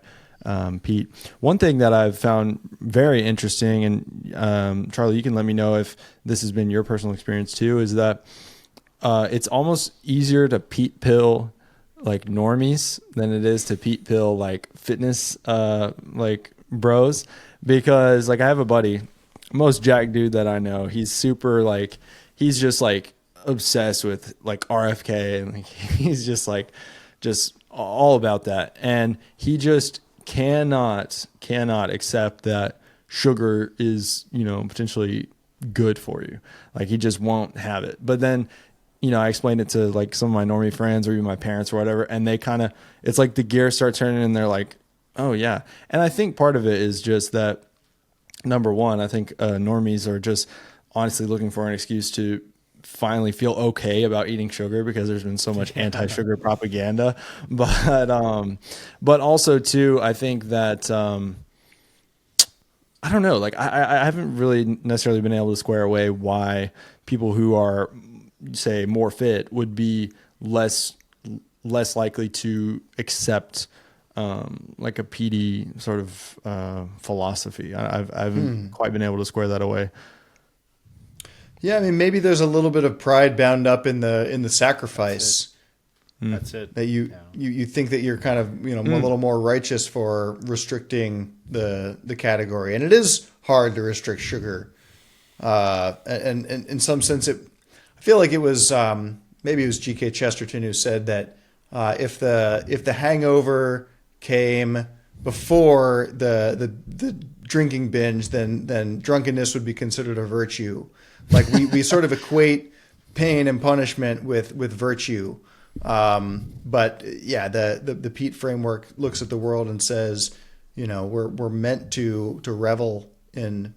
Peat. One thing that I've found very interesting, and Charlie, you can let me know if this has been your personal experience too, is that it's almost easier to Peat pill like normies than it is to Peat pill like fitness like bros, because like I have a buddy, most jack dude that I know, he's super like, he's just like obsessed with like RFK, and like, he's just all about that, and he just cannot accept that sugar is potentially good for you. Like he just won't have it. But then, I explained it to like some of my normie friends or even my parents or whatever, and they kind of, it's like the gears start turning and they're like, oh yeah. And I think part of it is just that, number one, I think normies are just honestly looking for an excuse to finally feel okay about eating sugar because there's been so much anti-sugar propaganda. But also too, I think that, I don't know, like I haven't really necessarily been able to square away why people who are, say, more fit would be less likely to accept like a PD sort of philosophy. I haven't quite been able to square that away. Yeah, I mean, maybe there's a little bit of pride bound up in the sacrifice. That's it. That you think that you're kind of a little more righteous for restricting the category, and it is hard to restrict sugar. And in some sense, I feel like it was maybe it was G.K. Chesterton who said that if the hangover came before the drinking binge, then drunkenness would be considered a virtue. Like we sort of equate pain and punishment with virtue. But yeah, the Peat framework looks at the world and says, we're meant to revel in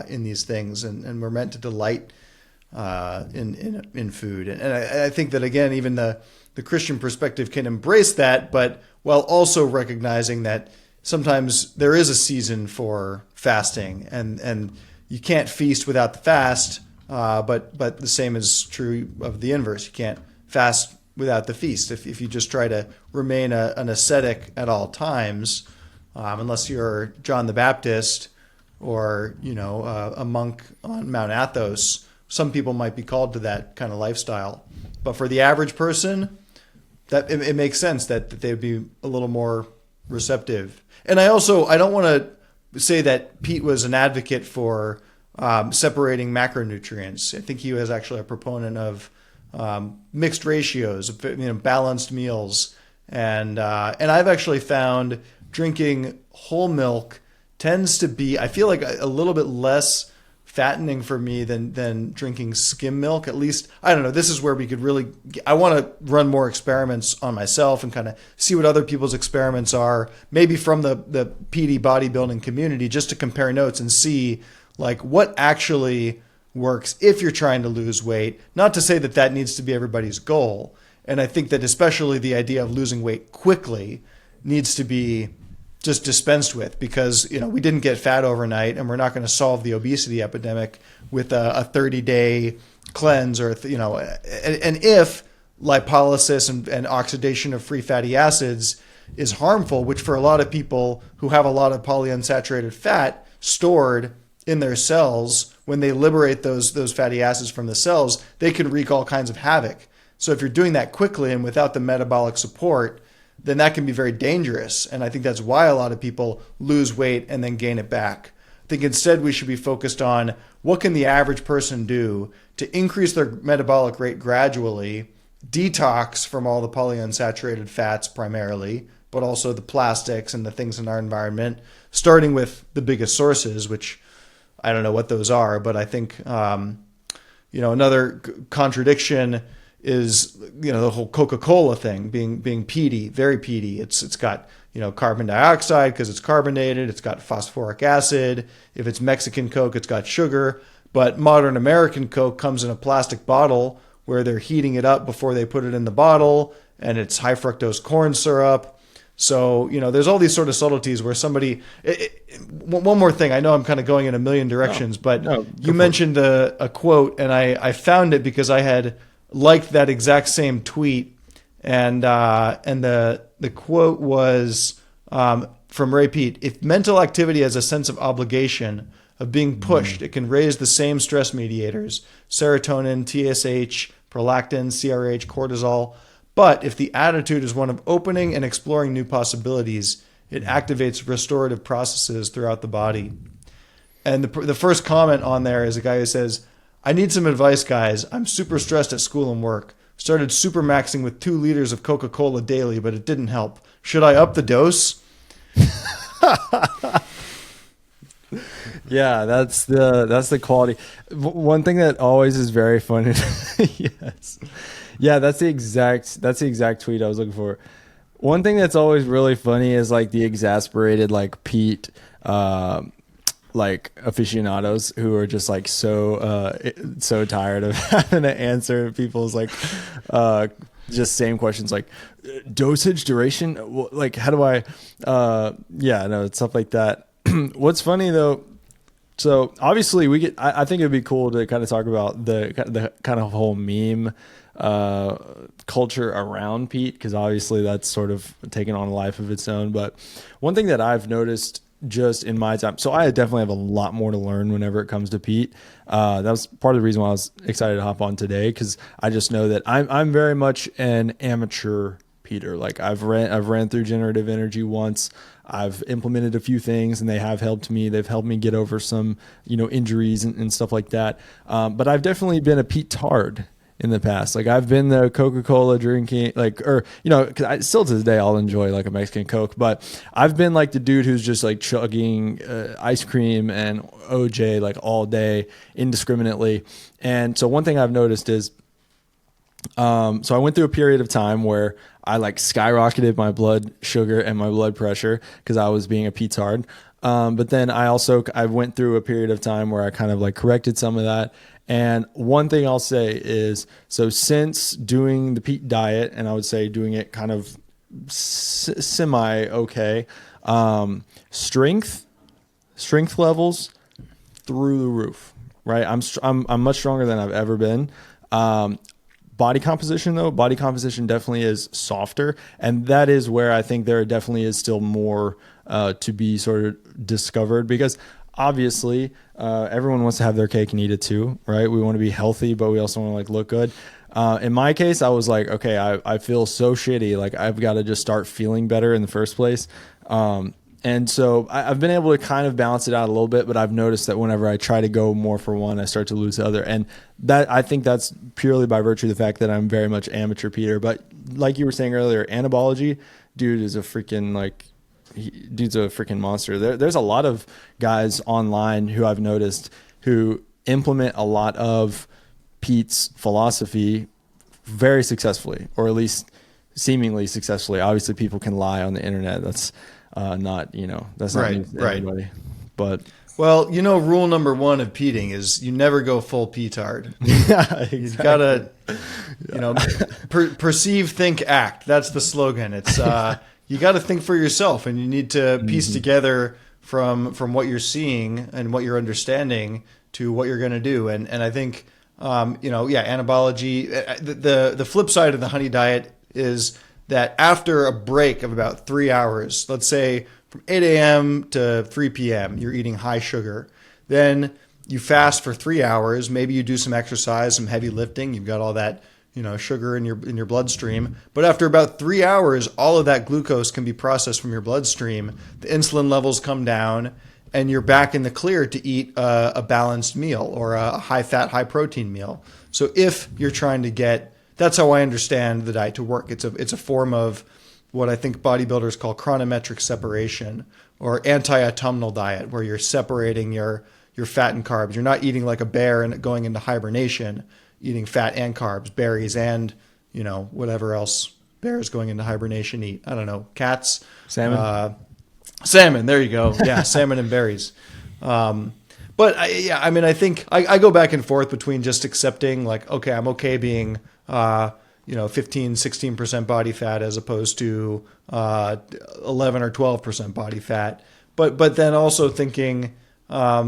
these things, and we're meant to delight in food. And I think that, again, even the Christian perspective can embrace that, but while also recognizing that sometimes there is a season for fasting, and you can't feast without the fast. But the same is true of the inverse. You can't fast without the feast. If you just try to remain an ascetic at all times, unless you're John the Baptist or a monk on Mount Athos, some people might be called to that kind of lifestyle. But for the average person, that it makes sense that they would be a little more receptive. And I don't want to say that Peat was an advocate for separating macronutrients. I think he was actually a proponent of mixed ratios, balanced meals, and I've actually found drinking whole milk tends to be, I feel like, a little bit less fattening for me than drinking skim milk. At least, I don't know. This is where we could really. I want to run more experiments on myself and kind of see what other people's experiments are, maybe from the PD bodybuilding community, just to compare notes and see like what actually works if you're trying to lose weight. Not to say that needs to be everybody's goal. And I think that especially the idea of losing weight quickly needs to be just dispensed with, because we didn't get fat overnight, and we're not going to solve the obesity epidemic with a 30-day cleanse or and if lipolysis and oxidation of free fatty acids is harmful, which for a lot of people who have a lot of polyunsaturated fat stored in their cells, when they liberate those fatty acids from the cells, they can wreak all kinds of havoc. So if you're doing that quickly and without the metabolic support, then that can be very dangerous. And I think that's why a lot of people lose weight and then gain it back. I think instead we should be focused on what can the average person do to increase their metabolic rate gradually, detox from all the polyunsaturated fats primarily, but also the plastics and the things in our environment, starting with the biggest sources, which I don't know what those are, but I think another contradiction is the whole Coca-Cola thing being peaty, very peaty. It's got carbon dioxide because it's carbonated. It's got phosphoric acid. If it's Mexican Coke, it's got sugar. But modern American Coke comes in a plastic bottle where they're heating it up before they put it in the bottle, and it's high fructose corn syrup. So, there's all these sort of subtleties where somebody. One more thing. I know I'm kind of going in a million directions, but you mentioned a quote, and I found it because I had liked that exact same tweet, and the quote was from Ray Peat. If mental activity has a sense of obligation, of being pushed, it can raise the same stress mediators: serotonin, TSH, prolactin, CRH, cortisol. But if the attitude is one of opening and exploring new possibilities, it activates restorative processes throughout the body. And the first comment on there is a guy who says, "I need some advice, guys. I'm super stressed at school and work. Started super maxing with 2 liters of Coca-Cola daily, but it didn't help. Should I up the dose?" Yeah, that's the quality. One thing that always is very funny. Yes. Yeah, that's the exact tweet I was looking for. One thing that's always really funny is like the exasperated like Pete like aficionados who are just like so tired of having to answer people's like uh just same questions like dosage duration, like how do I yeah, no, it's stuff like that. What's funny though, so obviously we get. I think it'd be cool to kind of talk about the kind of whole meme uh, culture around Pete, because obviously that's sort of taken on a life of its own. But one thing that I've noticed just in my time, so I definitely have a lot more to learn whenever it comes to Pete. That was part of the reason why I was excited to hop on today, because I just know that I'm very much an amateur Peter. Like I've ran through generative energy once. I've implemented a few things and they have helped me. They've helped me get over some, injuries and stuff like that. But I've definitely been a Pete Tard in the past. Like I've been the Coca-Cola drinking, like, or, 'cause I still to this day, I'll enjoy like a Mexican Coke, but I've been like the dude who's just like chugging ice cream and OJ like all day indiscriminately. And so one thing I've noticed is, so I went through a period of time where I like skyrocketed my blood sugar and my blood pressure because I was being a petard. But then I went through a period of time where I kind of like corrected some of that. And one thing I'll say is, so since doing the Pete diet, and I would say doing it kind of semi okay, strength levels through the roof, right? I'm much stronger than I've ever been. Body composition though, body composition definitely is softer, and that is where I think there definitely is still more to be sort of discovered, because obviously everyone wants to have their cake and eat it too, right? We want to be healthy, but we also want to like look good. In my case, I was like, okay, I feel so shitty, like I've got to just start feeling better in the first place. And so I've been able to kind of balance it out a little bit, but I've noticed that whenever I try to go more for one, I start to lose the other. And that, I think that's purely by virtue of the fact that I'm very much amateur Peter. But like you were saying earlier, anabology, dude is a freaking dude's a freaking monster. There's a lot of guys online who I've noticed who implement a lot of Pete's philosophy very successfully, or at least seemingly successfully. Obviously people can lie on the internet. That's not, that's not Right, news to right. anybody, but Well, rule number one of peating is you never go full petard. yeah, You've exactly. got to, perceive, think, act. That's the slogan. It's you got to think for yourself, and you need to piece together from what you're seeing and what you're understanding to what you're going to do. And I think, anabology. The flip side of the honey diet is that after a break of about 3 hours, let's say from 8 a.m. to 3 p.m., you're eating high sugar. Then you fast for 3 hours. Maybe you do some exercise, some heavy lifting. You've got all that, sugar in your bloodstream. But after about 3 hours, all of that glucose can be processed from your bloodstream. The insulin levels come down, and you're back in the clear to eat a balanced meal or a high fat, high protein meal. So if you're trying to get, that's how I understand the diet to work. It's a form of what I think bodybuilders call chronometric separation, or anti-autumnal diet, where you're separating your fat and carbs. You're not eating like a bear and going into hibernation, eating fat and carbs, berries and, whatever else bears going into hibernation eat. I don't know, cats, Salmon. Salmon, there you go. Yeah, salmon and berries. But I think I go back and forth between just accepting like, okay, I'm okay being 15, 16% body fat as opposed to 11 or 12% body fat. But then also thinking, I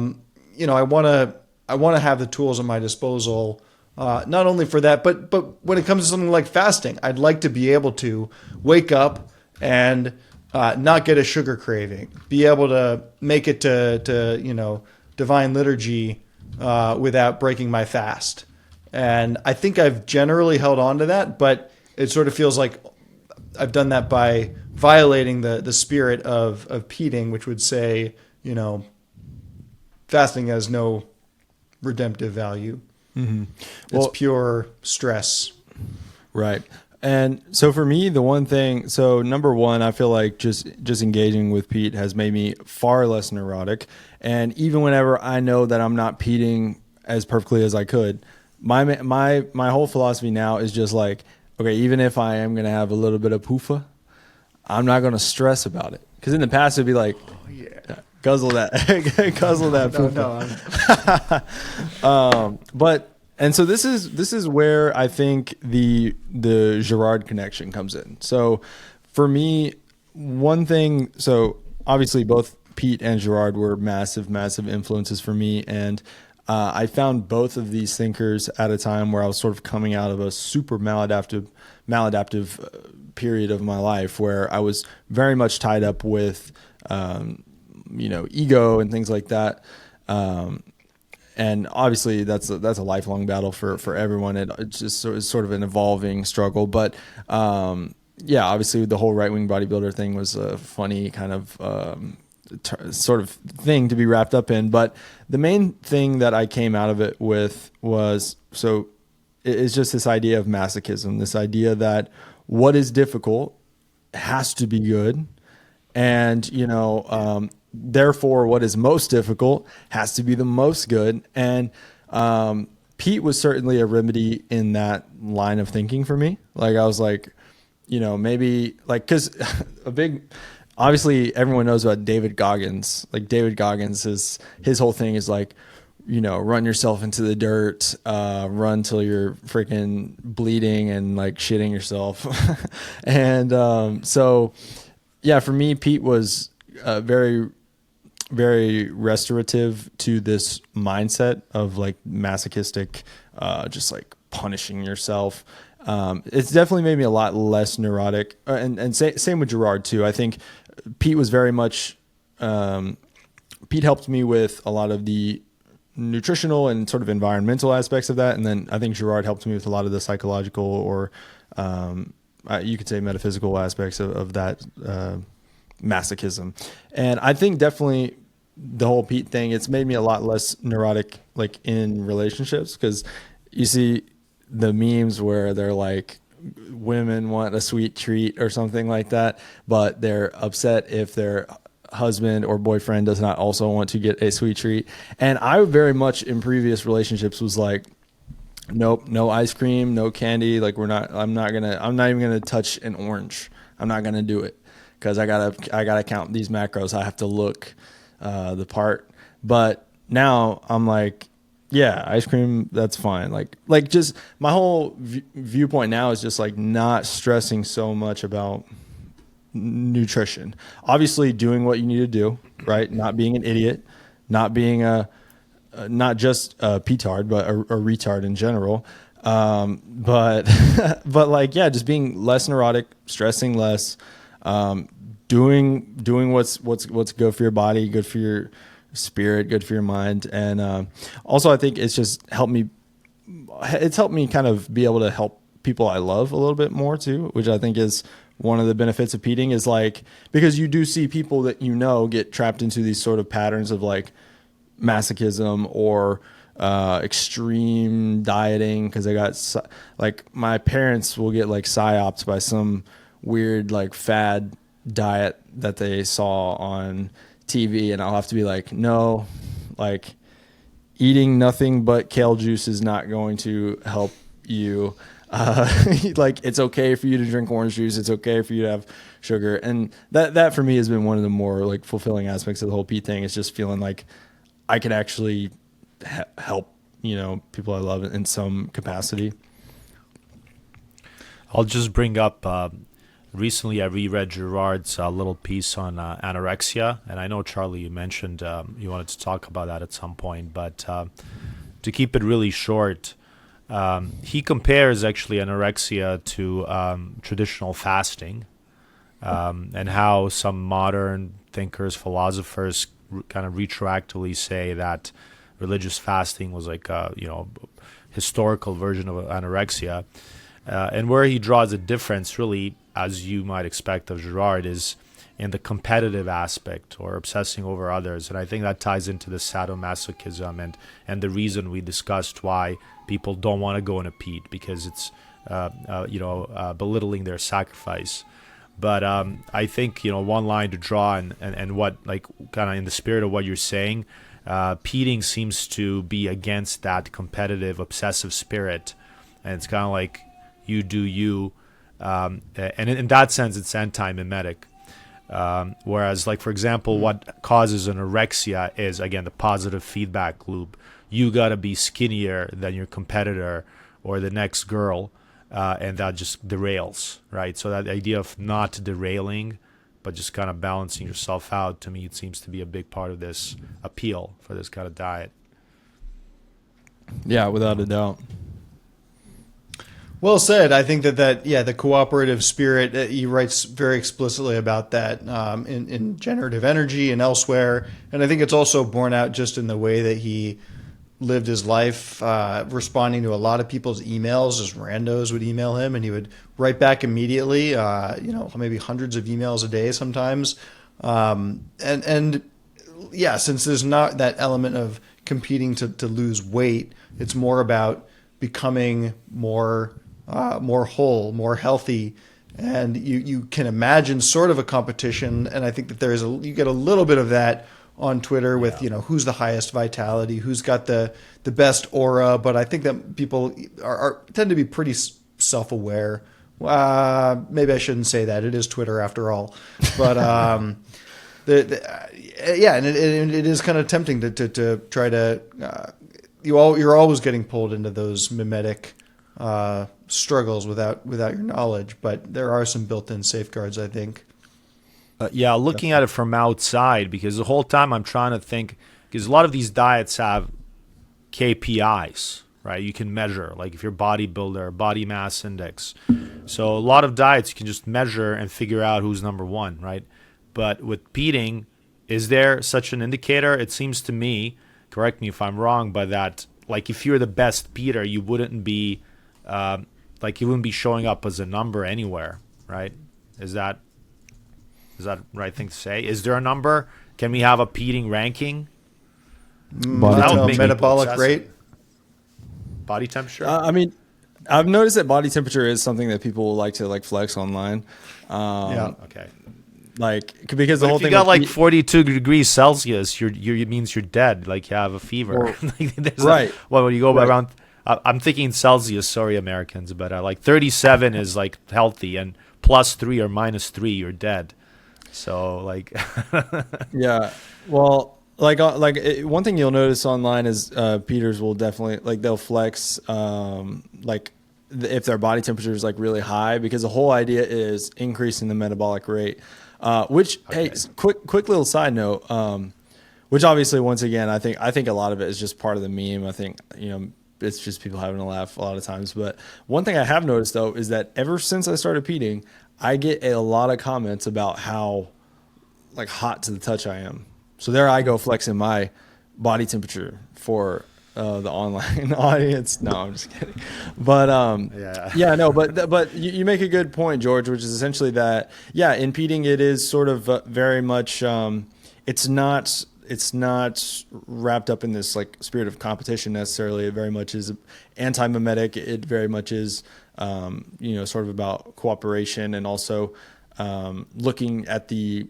want to have the tools at my disposal, not only for that, but when it comes to something like fasting, I'd like to be able to wake up and not get a sugar craving, be able to make it to divine liturgy without breaking my fast. And I think I've generally held on to that, but it sort of feels like I've done that by violating the spirit of peating, which would say, fasting has no redemptive value. Mm-hmm. It's pure stress. Right. And so for me, the one thing, so number one, I feel like just engaging with Pete has made me far less neurotic. And even whenever I know that I'm not peating as perfectly as I could, my whole philosophy now is just like, okay, even if I am gonna have a little bit of poofa, I'm not gonna stress about it. Because in the past it'd be like, guzzle that, guzzle that poofa. But and so this is where I think the Girard connection comes in. So for me, one thing, so obviously both Pete and Girard were massive influences for me, and I found both of these thinkers at a time where I was sort of coming out of a super maladaptive period of my life where I was very much tied up with ego and things like that. And obviously that's a lifelong battle for everyone. It's just sort of an evolving struggle. But obviously the whole right wing bodybuilder thing was a funny kind of sort of thing to be wrapped up in. But the main thing that I came out of it with was it's just this idea of masochism, this idea that what is difficult has to be good, and therefore what is most difficult has to be the most good. And Pete was certainly a remedy in that line of thinking for me. Like I was like, maybe like, because obviously everyone knows about David Goggins. Like David Goggins his whole thing is like, run yourself into the dirt, run till you're freaking bleeding and like shitting yourself. And for me, Pete was very, very restorative to this mindset of like masochistic, just like punishing yourself. It's definitely made me a lot less neurotic, and same with Girard too. I think Pete was very much, Pete helped me with a lot of the nutritional and sort of environmental aspects of that. And then I think Girard helped me with a lot of the psychological or, you could say metaphysical aspects of that, masochism. And I think definitely the whole Pete thing, it's made me a lot less neurotic, like in relationships. Cause you see the memes where they're like, women want a sweet treat or something like that, but they're upset if their husband or boyfriend does not also want to get a sweet treat. And I very much in previous relationships was like, nope, no ice cream, no candy. Like I'm not even gonna touch an orange. I'm not gonna do it because I gotta count these macros. I have to look the part. But now I'm like, yeah, ice cream, that's fine. Like just my whole viewpoint now is just like not stressing so much about nutrition. Obviously doing what you need to do, right? Not being an idiot, not being not just a petard, but a retard in general. But like, yeah, just being less neurotic, stressing less, doing what's good for your body, good for your spirit, good for your mind. And also I think it's helped me kind of be able to help people I love a little bit more too, which I think is one of the benefits of peating, is like, because you do see people that get trapped into these sort of patterns of like masochism or extreme dieting, because they got like, my parents will get like psyoped by some weird like fad diet that they saw on TV, and I'll have to be like, no, like eating nothing but kale juice is not going to help you. Like it's okay for you to drink orange juice. It's okay for you to have sugar. And that for me has been one of the more like fulfilling aspects of the whole Pete thing. It's just feeling like I can actually help, people I love in some capacity. I'll just bring up, recently I reread Girard's little piece on anorexia. And I know, Charlie, you mentioned you wanted to talk about that at some point, but to keep it really short, he compares actually anorexia to traditional fasting, and how some modern thinkers, philosophers kind of retroactively say that religious fasting was like a historical version of anorexia, and where he draws a difference, really, as you might expect of Girard, is in the competitive aspect or obsessing over others. And I think that ties into the sadomasochism and the reason we discussed why people don't want to go in a Peat, because it's belittling their sacrifice. But I think one line to draw, and what, like, kind of in the spirit of what you're saying, Peating seems to be against that competitive, obsessive spirit, and it's kind of like you do you, and in that sense, it's anti-mimetic. Whereas, like, for example, what causes anorexia is, again, the positive feedback loop. You gotta be skinnier than your competitor or the next girl, and that just derails, right? So that idea of not derailing, but just kind of balancing yourself out, to me, it seems to be a big part of this appeal for this kind of diet. Yeah, without a doubt. Well said. I think that the cooperative spirit, he writes very explicitly about that in Generative Energy and elsewhere. And I think it's also borne out just in the way that he lived his life, responding to a lot of people's emails. Just randos would email him, and he would write back immediately. Maybe hundreds of emails a day sometimes. And since there's not that element of competing to lose weight, it's more about becoming more whole, more healthy. And you can imagine sort of a competition. And I think that you get a little bit of that on Twitter with, who's the highest vitality, who's got the best aura. But I think that people tend to be pretty self-aware. Maybe I shouldn't say that. It is Twitter after all. But and it is kind of tempting to try to. You're always getting pulled into those mimetic struggles without your knowledge. But there are some built-in safeguards, I think. Looking at it from outside, because the whole time I'm trying to think, because a lot of these diets have KPIs, right? You can measure, like if you're a bodybuilder, body mass index. So a lot of diets you can just measure and figure out who's number one, right? But with Peating, is there such an indicator? It seems to me, correct me if I'm wrong, but that, like, if you're the best Peater, you wouldn't be showing up as a number anywhere, right? Is that the right thing to say? Is there a number? Can we have a Peating ranking? Metabolic rate? Body temperature? I've noticed that body temperature is something that people like to flex online. Okay. Because the whole if thing you got 42 degrees Celsius, it means you're dead. Like, you have a fever. Right. When you go around, I'm thinking Celsius. Sorry, Americans, but 37 is like healthy, and +3 or -3, you're dead. So yeah. Well, one thing you'll notice online is Peters will definitely they'll flex if their body temperature is really high, because the whole idea is increasing the metabolic rate. Hey, quick little side note. Which obviously, once again, I think a lot of it is just part of the meme. I think it's just people having a laugh a lot of times. But one thing I have noticed though is that ever since I started Peating, I get a lot of comments about how hot to the touch I am. So there I go flexing my body temperature for the online audience. No, I'm just kidding. But but you make a good point, George, which is essentially that in Peating it is sort of very much it's not wrapped up in this spirit of competition necessarily. It very much is anti-mimetic. It very much is sort of about cooperation, and also looking at the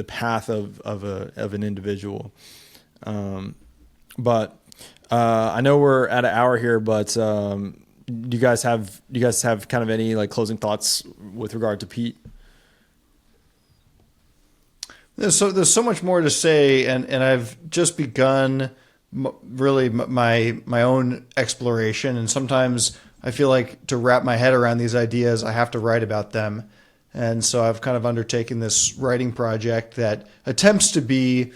path of an individual. But I know we're at an hour here, but do you guys have kind of any closing thoughts with regard to Peat? There's so much more to say, and I've just begun really my own exploration, and sometimes I feel like to wrap my head around these ideas, I have to write about them. And so I've kind of undertaken this writing project that attempts to be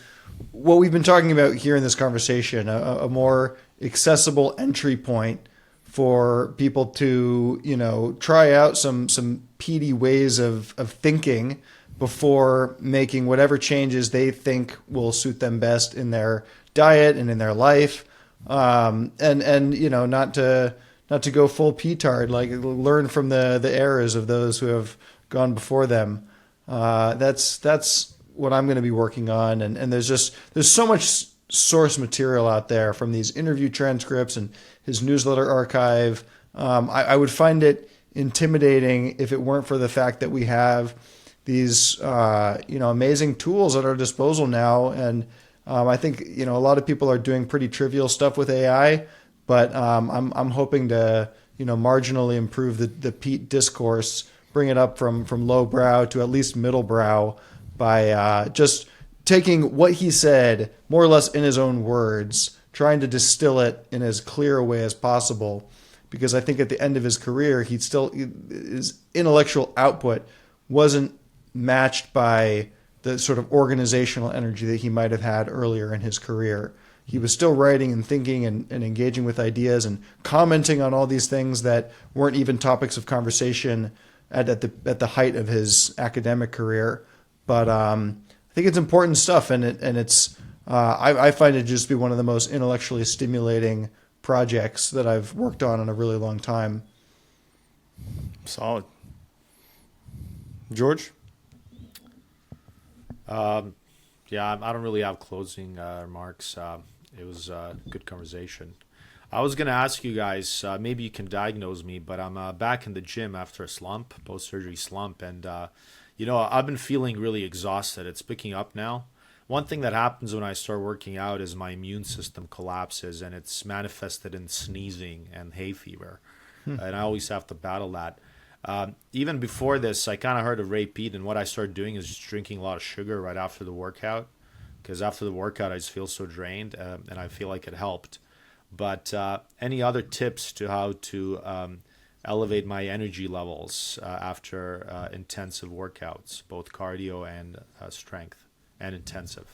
what we've been talking about here in this conversation, a more accessible entry point for people to, try out some peaty ways of thinking before making whatever changes they think will suit them best in their diet and in their life. And not to go full petard, learn from the errors of those who have gone before them. That's what I'm going to be working on. And there's so much source material out there from these interview transcripts and his newsletter archive. I would find it intimidating if it weren't for the fact that we have these amazing tools at our disposal now. And I think a lot of people are doing pretty trivial stuff with AI, but I'm hoping to marginally improve the Peat discourse, bring it up from low brow to at least middle brow by just taking what he said more or less in his own words, trying to distill it in as clear a way as possible. Because I think at the end of his career, his intellectual output wasn't matched by the sort of organizational energy that he might have had earlier in his career. He was still writing and thinking and engaging with ideas and commenting on all these things that weren't even topics of conversation at the height of his academic career. But I think it's important stuff, and it's I find it just to be one of the most intellectually stimulating projects that I've worked on in a really long time. Solid. George? Yeah, I don't really have closing remarks. It was a good conversation. I was going to ask you guys, maybe you can diagnose me, but I'm back in the gym after a slump, post-surgery slump, and I've been feeling really exhausted. It's picking up now. One thing that happens when I start working out is my immune system collapses, and it's manifested in sneezing and hay fever. And I always have to battle that. Even before this, I kind of heard of Ray Peat, and what I started doing is just drinking a lot of sugar right after the workout, because after the workout, I just feel so drained, and I feel like it helped. But any other tips to how to elevate my energy levels after intensive workouts, both cardio and strength? And intensive.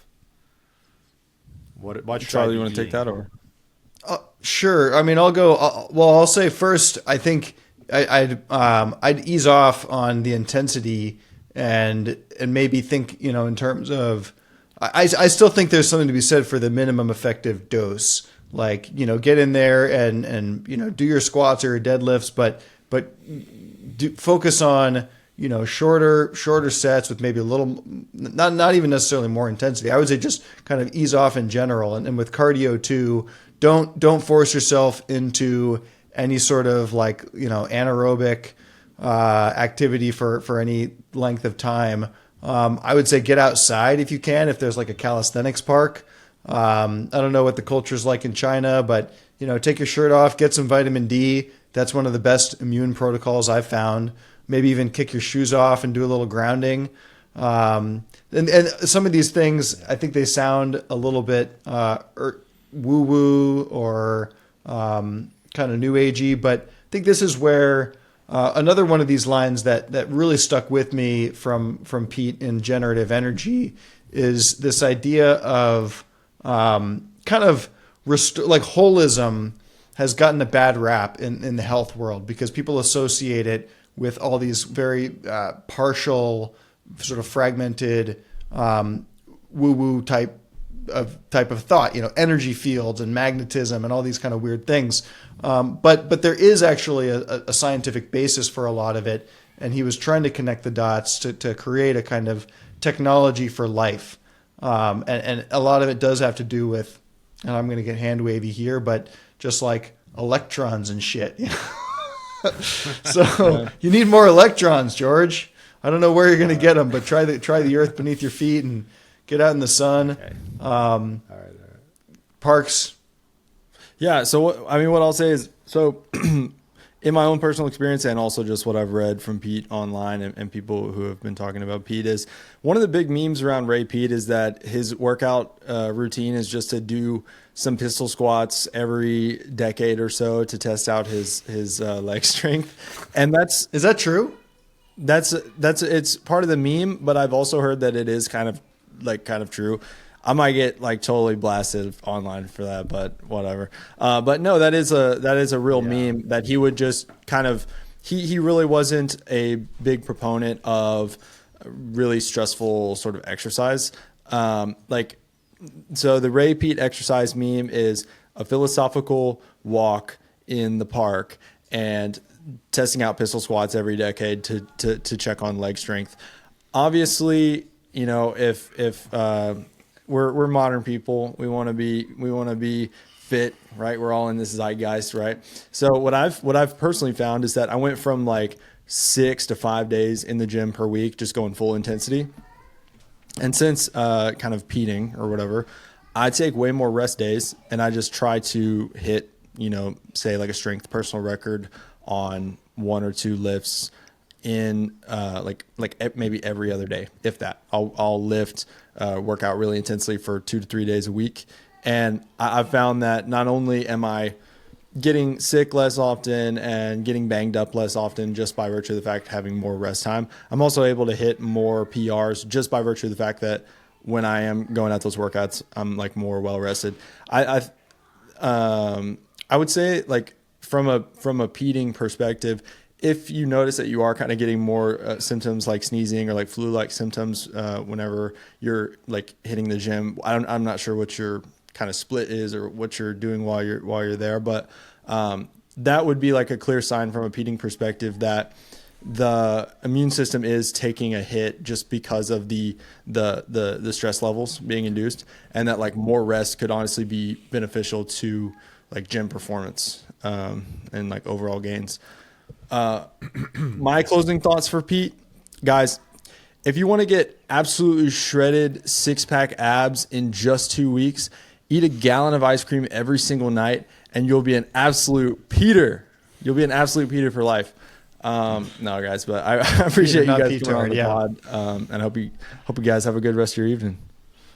What should Charlie, I be you want to take eating? that or? Sure. I mean, I'll go. I'll say first. I think I'd ease off on the intensity and maybe think in terms of. I still think there's something to be said for the minimum effective dose. Like get in there and do your squats or your deadlifts, but focus on shorter sets with maybe a little, not even necessarily more intensity. I would say just kind of ease off in general. And with cardio too, don't force yourself into any sort of anaerobic activity for any length of time. I would say get outside if you can, if there's like a calisthenics park. I don't know what the culture is like in China, but take your shirt off, get some vitamin D. That's one of the best immune protocols I've found. Maybe even kick your shoes off and do a little grounding. And some of these things, I think they sound a little bit woo-woo or kind of new agey, but I think this is where another one of these lines that really stuck with me from Peat in Generative Energy is this idea of kind of holism has gotten a bad rap in the health world because people associate it with all these very partial, sort of fragmented, woo-woo type of thought, energy fields and magnetism and all these kind of weird things. But there is actually a scientific basis for a lot of it, and he was trying to connect the dots to create a kind of technology for life. And a lot of it does have to do with, and I'm going to get hand wavy here, but just like electrons and shit. So you need more electrons, George. I don't know where you're going to get them, but try the earth beneath your feet and get out in the sun. Okay. All right. Parks. Yeah. So what I'll say is, so in my own personal experience and also just what I've read from Peat online and people who have been talking about Peat is one of the big memes around Ray Peat is that his workout routine is just to do some pistol squats every decade or so to test out his leg strength. And is that true? That's it's part of the meme, but I've also heard that it is kind of true. I might get totally blasted online for that, but whatever. But no, that is a real meme that he would just kind of he really wasn't a big proponent of really stressful sort of exercise. So the Ray Peat exercise meme is a philosophical walk in the park and testing out pistol squats every decade to check on leg strength. Obviously, if we're modern people, we want to be fit, right? We're all in this zeitgeist, right? So what I've personally found is that I went from like 6 to 5 days in the gym per week, just going full intensity. And since kind of peating or whatever, I take way more rest days, and I just try to hit, say like a strength personal record on 1 or 2 lifts in like maybe every other day, if that. I'll lift, work out really intensely for 2 to 3 days a week, and I've found that not only am I getting sick less often and getting banged up less often just by virtue of the fact of having more rest time, I'm also able to hit more PRs just by virtue of the fact that when I am going at those workouts, I'm like more well rested. I would say, like, from a peating perspective, if you notice that you are kind of getting more symptoms like sneezing or like flu-like symptoms whenever you're like hitting the gym, I'm not sure what your kind of split is or what you're doing while you're there, but that would be like a clear sign from a peating perspective that the immune system is taking a hit just because of the stress levels being induced, and that like more rest could honestly be beneficial to like gym performance and like overall gains. My closing thoughts for Pete, guys, if you want to get absolutely shredded 6-pack abs in just 2 weeks, eat a gallon of ice cream every single night, and you'll be an absolute Peter. You'll be an absolute Peter for life. No, guys, but I appreciate you guys coming on the pod, and I hope you guys have a good rest of your evening.